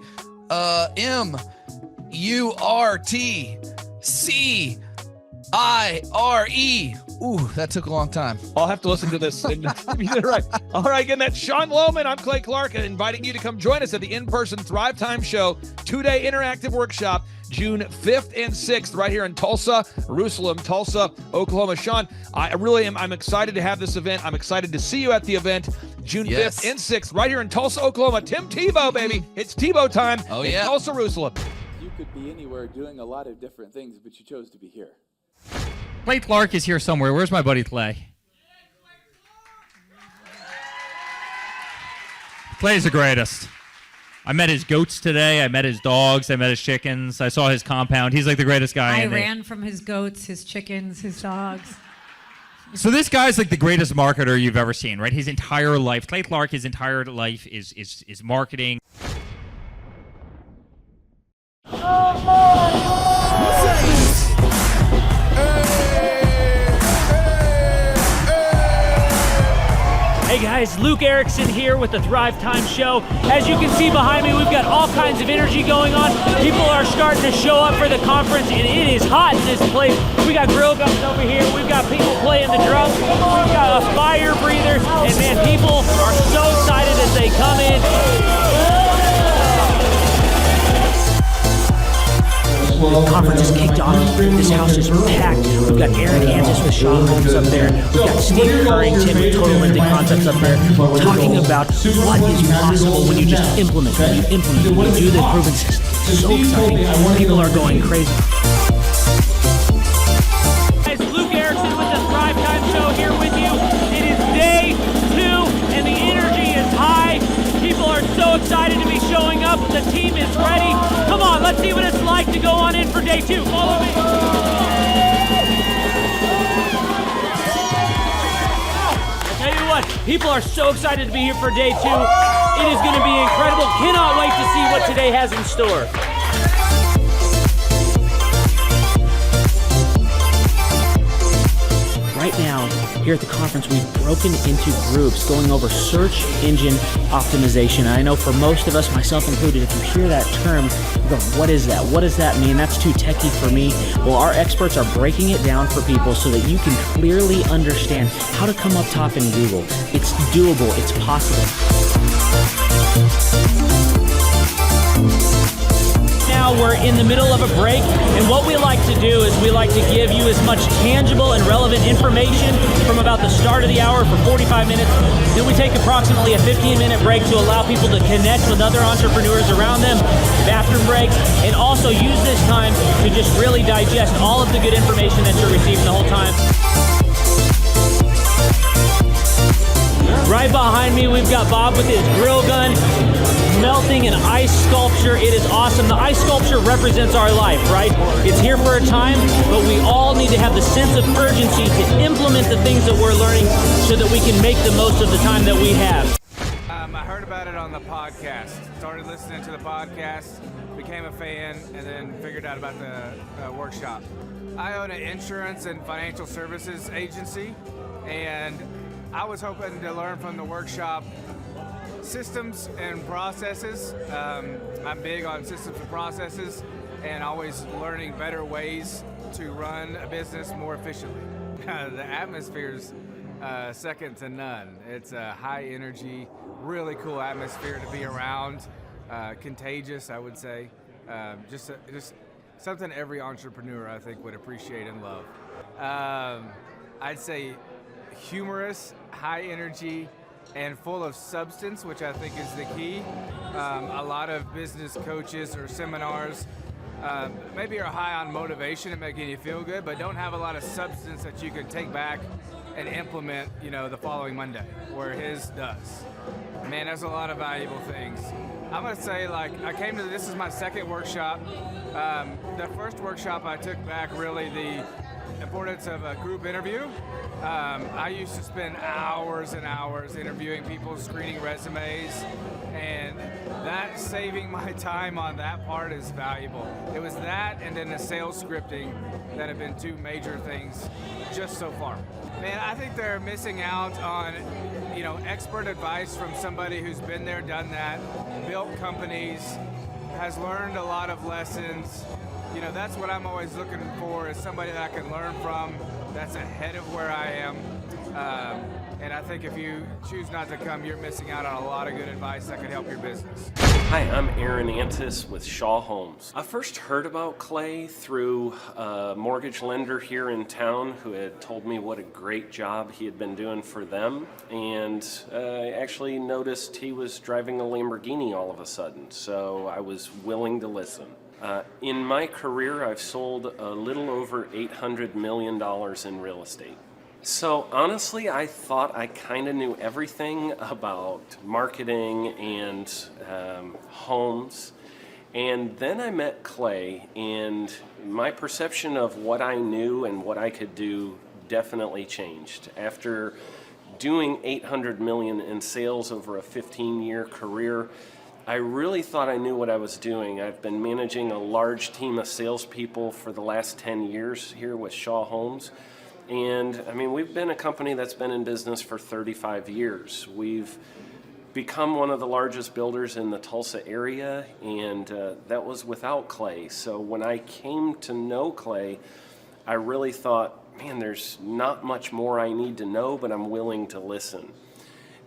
Ooh, that took a long time. I'll have to listen to this. And right. All right, again, that's Sean Lohman. I'm Clay Clark, inviting you to come join us at the in-person Thrivetime Show 2-day interactive workshop, June 5th and 6th, right here in Tulsa, Tulsa, Oklahoma. Sean, I'm excited to have this event. I'm excited to see you at the event, June 5th and 6th, right here in Tulsa, Oklahoma. Tim Tebow, baby. It's Tebow time in Tulsa, Jerusalem. You could be anywhere doing a lot of different things, but you chose to be here. Clay Clark is here somewhere. Where's my buddy Clay? Clay's the greatest. I met his goats today. I met his dogs. I met his chickens. I saw his compound. He's like the greatest guy. I ran from his goats, his chickens, his dogs. So this guy's like the greatest marketer you've ever seen, right? His entire life, Clay Clark, his entire life is marketing. Hey guys, Luke Erickson here with the Thrivetime Show. As you can see behind me, we've got all kinds of energy going on. People are starting to show up for the conference, and it is hot in this place. We got grill guns over here. We've got people playing the drums. We've got fire breathers, and man, people are so excited as they come in. The conference is kicked off. This house is packed. We've got Eric Hansis with Sean Holmes up there. We've got Steve Currington with Total Lindy Concepts up there talking about what is possible when you just implement, when you do the proven system. It's so exciting. People are going crazy. Guys, Luke Erickson with the Thrivetime Show here with you. It is day 2 and the energy is high. People are so excited to be showing up. The team is ready. Come on, let's see what it's like to go on in for day 2. Follow me. I'll tell you what, people are so excited to be here for day 2. It is going to be incredible. Cannot wait to see what today has in store. Right now, here at the conference, we've broken into groups going over search engine optimization. And I know for most of us, myself included, if you hear that term, you go, what is that? What does that mean? That's too techie for me. Well, our experts are breaking it down for people so that you can clearly understand how to come up top in Google. It's doable. It's possible. Now we're in the middle of a break, and what we like to do is we like to give you as much tangible and relevant information from about the start of the hour for 45 minutes. Then we take approximately a 15-minute break to allow people to connect with other entrepreneurs around them, bathroom breaks, and also use this time to just really digest all of the good information that you're receiving the whole time. Right behind me, we've got Bob with his grill gun, melting an ice sculpture. It is awesome. The ice sculpture represents our life, right? It's here for a time, but we all need to have the sense of urgency to implement the things that we're learning so that we can make the most of the time that we have. I heard about it on the podcast. Started listening to the podcast, became a fan, and then figured out about the workshop. I own an insurance and financial services agency, and I was hoping to learn from the workshop systems and processes. I'm big on systems and processes and always learning better ways to run a business more efficiently. The atmosphere's second to none. It's a high energy, really cool atmosphere to be around. Contagious, I would say. Just something every entrepreneur, I think, would appreciate and love. I'd say humorous, high energy, and full of substance, which I think is the key. A lot of business coaches or seminars maybe are high on motivation and making you feel good, but don't have a lot of substance that you can take back and implement, the following Monday, where his does. Man, there's a lot of valuable things. I'm gonna say, this is my second workshop. The first workshop I took back really importance of a group interview. I used to spend hours and hours interviewing people, screening resumes, and that saving my time on that part is valuable. It was that and then the sales scripting that have been two major things just so far. Man, I think they're missing out on, expert advice from somebody who's been there, done that, built companies, has learned a lot of lessons. That's what I'm always looking for, is somebody that I can learn from that's ahead of where I am. And I think if you choose not to come, you're missing out on a lot of good advice that could help your business. Hi, I'm Aaron Antis with Shaw Homes. I first heard about Clay through a mortgage lender here in town who had told me what a great job he had been doing for them, and I actually noticed he was driving a Lamborghini all of a sudden, so I was willing to listen. In my career, I've sold a little over $800 million in real estate. So honestly, I thought I kind of knew everything about marketing and homes. And then I met Clay, and my perception of what I knew and what I could do definitely changed. After doing $800 million in sales over a 15-year career, I really thought I knew what I was doing. I've been managing a large team of salespeople for the last 10 years here with Shaw Homes. And we've been a company that's been in business for 35 years. We've become one of the largest builders in the Tulsa area, and that was without Clay. So when I came to know Clay, I really thought, man, there's not much more I need to know, but I'm willing to listen.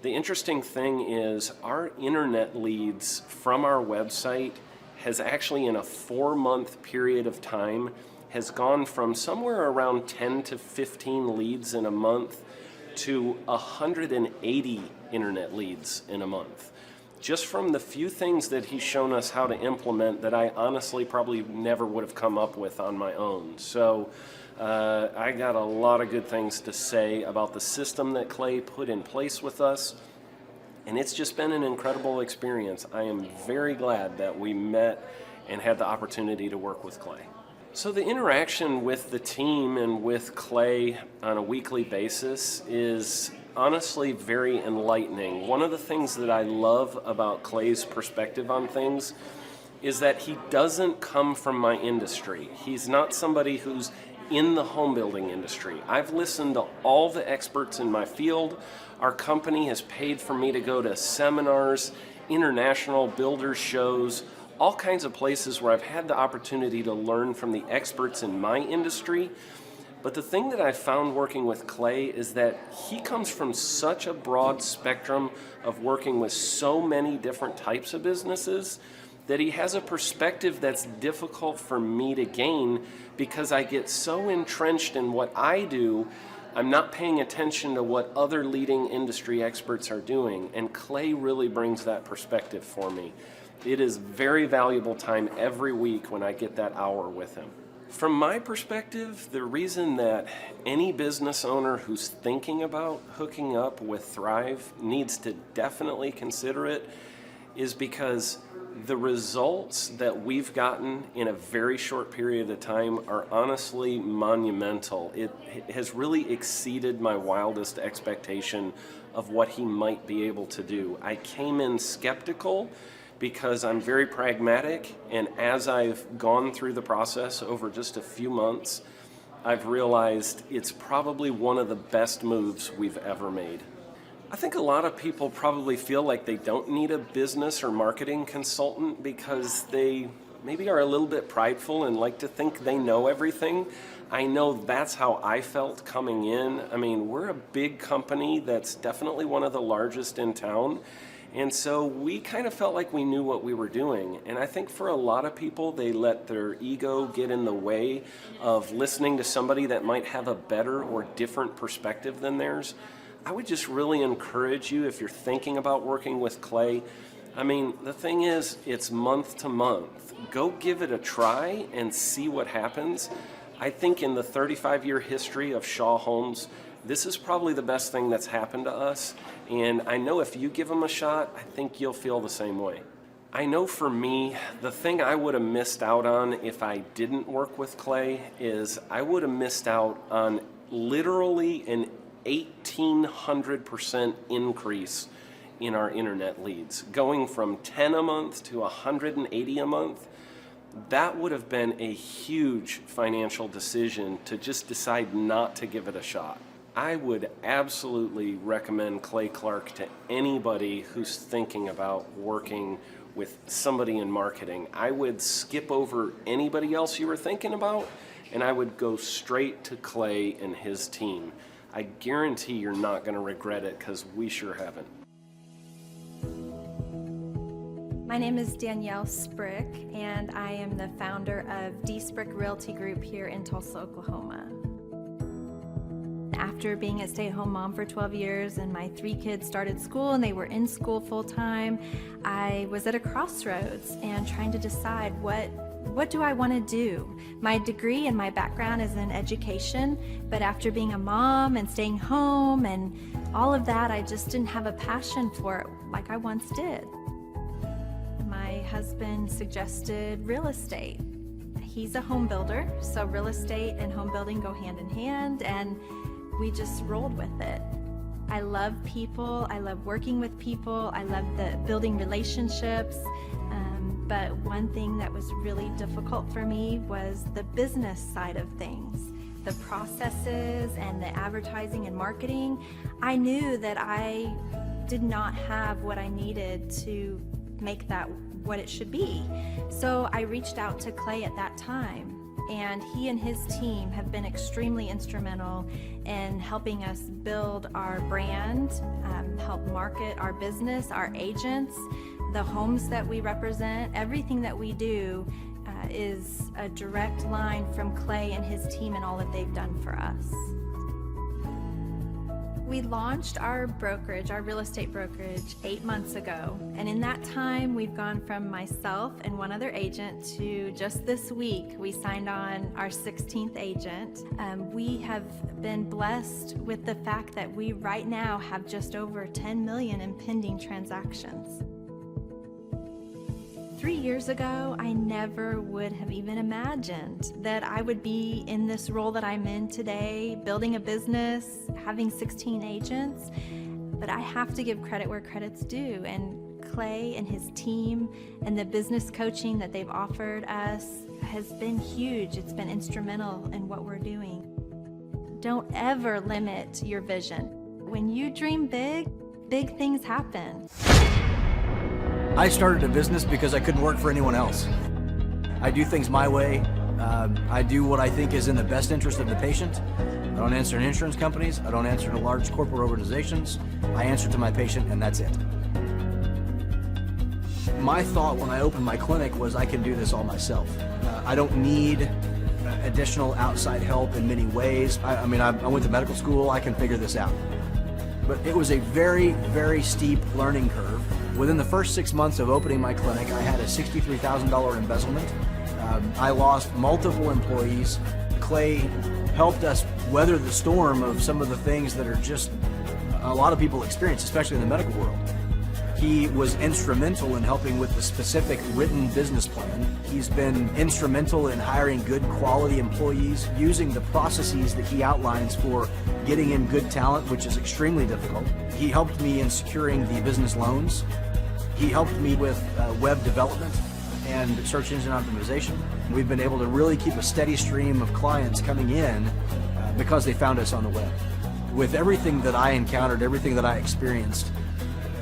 The interesting thing is our internet leads from our website has actually, in a 4-month period of time, has gone from somewhere around 10 to 15 leads in a month to 180 internet leads in a month. Just from the few things that he's shown us how to implement that I honestly probably never would have come up with on my own. So I got a lot of good things to say about the system that Clay put in place with us, and it's just been an incredible experience. I am very glad that we met and had the opportunity to work with Clay. So the interaction with the team and with Clay on a weekly basis is honestly very enlightening. One of the things that I love about Clay's perspective on things is that he doesn't come from my industry. He's not somebody who's in the home building industry. I've listened to all the experts in my field. Our company has paid for me to go to seminars, international builder shows, all kinds of places where I've had the opportunity to learn from the experts in my industry. But the thing that I found working with Clay is that he comes from such a broad spectrum of working with so many different types of businesses that he has a perspective that's difficult for me to gain because I get so entrenched in what I do, I'm not paying attention to what other leading industry experts are doing. And Clay really brings that perspective for me. It is very valuable time every week when I get that hour with him. From my perspective, the reason that any business owner who's thinking about hooking up with Thrive needs to definitely consider it is because the results that we've gotten in a very short period of time are honestly monumental. It has really exceeded my wildest expectation of what he might be able to do. I came in skeptical because I'm very pragmatic, and as I've gone through the process over just a few months, I've realized it's probably one of the best moves we've ever made. I think a lot of people probably feel like they don't need a business or marketing consultant because they maybe are a little bit prideful and like to think they know everything. I know that's how I felt coming in. I mean, we're a big company that's definitely one of the largest in town. And so we kind of felt like we knew what we were doing. And I think for a lot of people, they let their ego get in the way of listening to somebody that might have a better or different perspective than theirs. I would just really encourage you, if you're thinking about working with Clay, I mean, the thing is, it's month to month. Go give it a try and see what happens. I think in the 35-year history of Shaw Homes, this is probably the best thing that's happened to us. And I know if you give them a shot, I think you'll feel the same way. I know for me, the thing I would have missed out on if I didn't work with Clay is I would have missed out on literally an 1,800% increase in our internet leads. Going from 10 a month to 180 a month, that would have been a huge financial decision to just decide not to give it a shot. I would absolutely recommend Clay Clark to anybody who's thinking about working with somebody in marketing. I would skip over anybody else you were thinking about, and I would go straight to Clay and his team. I guarantee you're not going to regret it, because we sure haven't. My name is Danielle Sprick, and I am the founder of D Sprick Realty Group here in Tulsa, Oklahoma. After being a stay-at-home mom for 12 years and my 3 kids started school and they were in school full-time, I was at a crossroads and trying to decide what do I want to do? My degree and my background is in education, but after being a mom and staying home and all of that, I just didn't have a passion for it like I once did. My husband suggested real estate. He's a home builder, so real estate and home building go hand in hand, and we just rolled with it. I love people, I love working with people, I love building relationships, but one thing that was really difficult for me was the business side of things. The processes and the advertising and marketing. I knew that I did not have what I needed to make that what it should be. So I reached out to Clay at that time, and he and his team have been extremely instrumental in helping us build our brand, help market our business, our agents, the homes that we represent. Everything that we do is a direct line from Clay and his team and all that they've done for us. We launched our brokerage, our real estate brokerage, 8 months ago. And in that time, we've gone from myself and one other agent to just this week, we signed on our 16th agent. We have been blessed with the fact that we right now have just over 10 million in pending transactions. 3 years ago, I never would have even imagined that I would be in this role that I'm in today, building a business, having 16 agents. But I have to give credit where credit's due, and Clay and his team and the business coaching that they've offered us has been huge. It's been instrumental in what we're doing. Don't ever limit your vision. When you dream big, big things happen. I started a business because I couldn't work for anyone else. I do things my way. I do what I think is in the best interest of the patient. I don't answer to insurance companies. I don't answer to large corporate organizations. I answer to my patient, and that's it. My thought when I opened my clinic was I can do this all myself. I don't need additional outside help in many ways. I went to medical school. I can figure this out. But it was a very, very steep learning curve. Within the first 6 months of opening my clinic, I had a $63,000 embezzlement. I lost multiple employees. Clay helped us weather the storm of some of the things that are just a lot of people experience, especially in the medical world. He was instrumental in helping with the specific written business plan. He's been instrumental in hiring good quality employees, using the processes that he outlines for getting in good talent, which is extremely difficult. He helped me in securing the business loans. He helped me with web development and search engine optimization. We've been able to really keep a steady stream of clients coming in because they found us on the web. With everything that I encountered, everything that I experienced,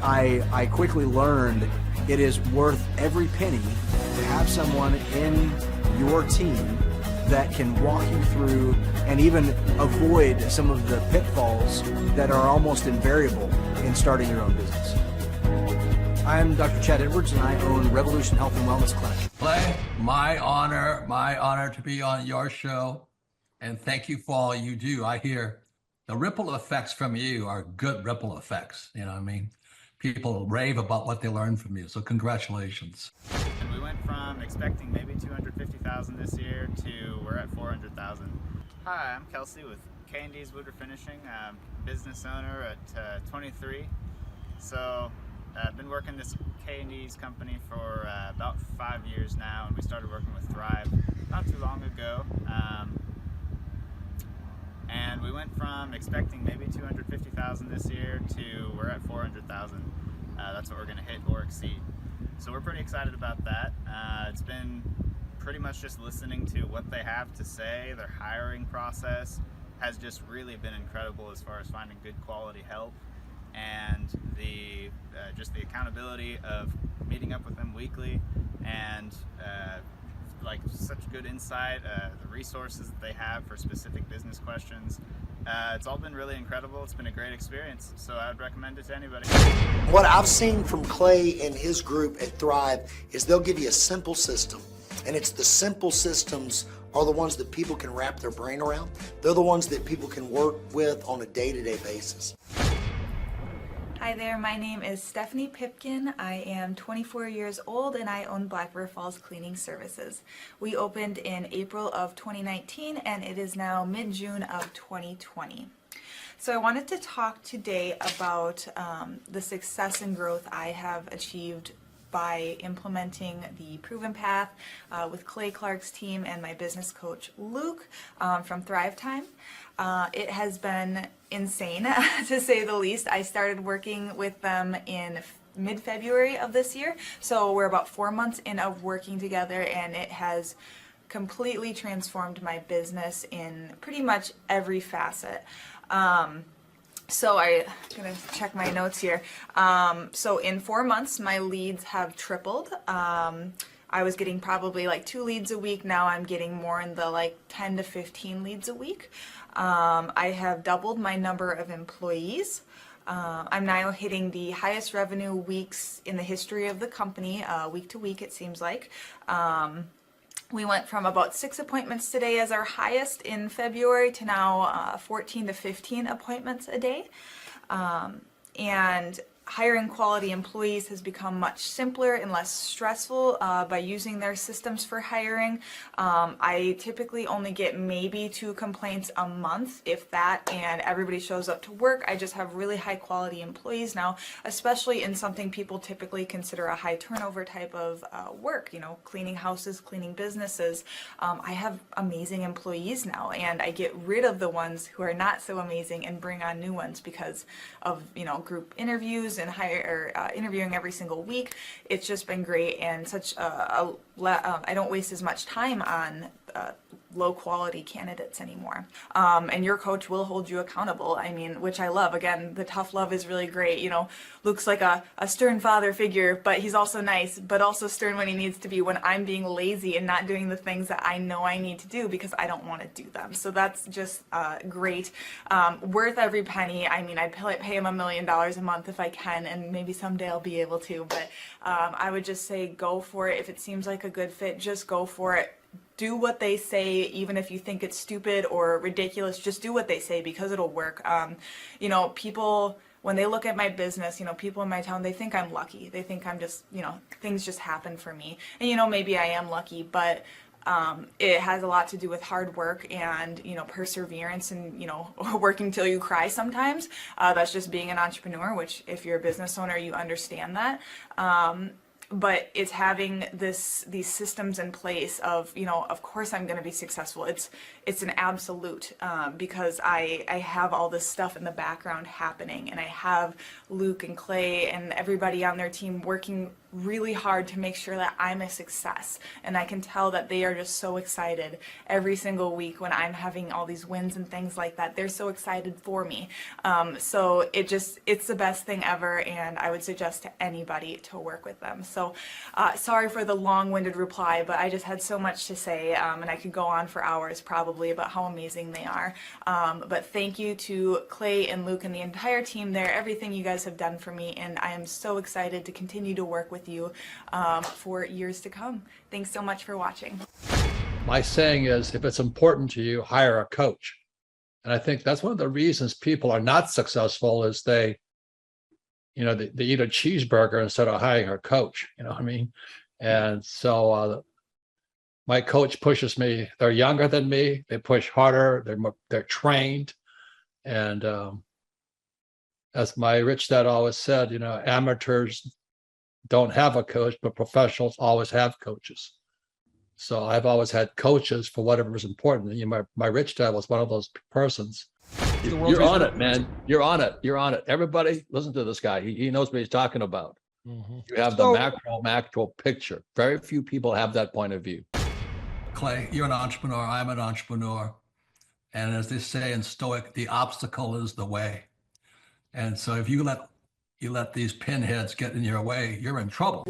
I quickly learned it is worth every penny to have someone in your team that can walk you through and even avoid some of the pitfalls that are almost invariable in starting your own business. I'm Dr. Chad Edwards, and I own Revolution Health and Wellness Clinic. Clay, my honor to be on your show, and thank you for all you do. I hear the ripple effects from you are good ripple effects. You know what I mean? People rave about what they learned from you, so congratulations. And we went from expecting maybe 250,000 this year to we're at 400,000. Hi, I'm Kelsey with K&D's Woodward Finishing, business owner at 23. So I've been working this K&D's company for about 5 years now, and we started working with Thrive not too long ago. And we went from expecting maybe 250,000 this year to we're at 400,000. That's what we're going to hit or exceed. So we're pretty excited about that. It's been pretty much just listening to what they have to say. Their hiring process has just really been incredible as far as finding good quality help, and the just the accountability of meeting up with them weekly, and like such good insight, the resources that they have for specific business questions. It's all been really incredible. It's been a great experience, so I would recommend it to anybody. What I've seen from Clay and his group at Thrive is they'll give you a simple system, and it's the simple systems are the ones that people can wrap their brain around. They're the ones that people can work with on a day-to-day basis. Hi there, my name is Stephanie Pipkin. I am 24 years old and I own Black River Falls Cleaning Services. We opened in April of 2019 and it is now mid-June of 2020. So I wanted to talk today about the success and growth I have achieved by implementing the Proven Path with Clay Clark's team and my business coach Luke from Thrivetime. It has been insane to say the least. I started working with them in mid-February of this year, so we're about 4 months in of working together, and it has completely transformed my business in pretty much every facet. So I'm gonna check my notes here. So in 4 months, my leads have tripled. I was getting probably like 2 leads a week. Now I'm getting more in the like 10 to 15 leads a week. I have doubled my number of employees. I'm now hitting the highest revenue weeks in the history of the company, week to week it seems like. We went from about 6 appointments today as our highest in February to now 14 to 15 appointments a day. And hiring quality employees has become much simpler and less stressful by using their systems for hiring. I typically only get maybe 2 complaints a month, if that, and everybody shows up to work. I just have really high quality employees now, especially in something people typically consider a high turnover type of work, you know, cleaning houses, cleaning businesses. I have amazing employees now, and I get rid of the ones who are not so amazing and bring on new ones because of, you know, group interviews and interviewing every single week. It's just been great, and such I don't waste as much time on low quality candidates anymore. And your coach will hold you accountable. I mean, which I love. Again, the tough love is really great. You know, Luke's like a stern father figure, but he's also nice, but also stern when he needs to be, when I'm being lazy and not doing the things that I know I need to do because I don't want to do them. So that's just great. Worth every penny. I mean, I'd pay him $1 million a month if I can, and maybe someday I'll be able to, but I would just say go for it. If it seems like a good fit, just go for it. Do what they say, even if you think it's stupid or ridiculous, just do what they say because it'll work. You know, people, when they look at my business, you know, people in my town, they think I'm lucky. They think I'm just, you know, things just happen for me. And, you know, maybe I am lucky, but it has a lot to do with hard work and, you know, perseverance and, you know, working till you cry sometimes. That's just being an entrepreneur, which if you're a business owner, you understand that. But it's having these systems in place of, you know, of course I'm going to be successful. It's an absolute because I have all this stuff in the background happening, and I have Luke and Clay and everybody on their team working really hard to make sure that I'm a success. And I can tell that they are just so excited every single week when I'm having all these wins and things like that. They're so excited for me. So it's the best thing ever, and I would suggest to anybody to work with them. So sorry for the long-winded reply, but I just had so much to say, and I could go on for hours probably about how amazing they are. But thank you to Clay and Luke and the entire team there, everything you guys have done for me, and I am so excited to continue to work with you for years to come. Thanks so much for watching. My saying is, if it's important to you, hire a coach. And I think that's one of the reasons people are not successful is they eat a cheeseburger instead of hiring a coach, you know what I mean? And so my coach pushes me. They're younger than me. They push harder. They're trained. And as my rich dad always said, amateurs don't have a coach, but professionals always have coaches. So I've always had coaches for whatever is important. My rich dad was one of those persons. You're on it, man. You're on it. You're on it. Everybody, listen to this guy. He knows what he's talking about. You have the macro picture. Very few people have that point of view. Clay, you're an entrepreneur. I'm an entrepreneur. And as they say in Stoic, the obstacle is the way. And so if you let these pinheads get in your way, you're in trouble.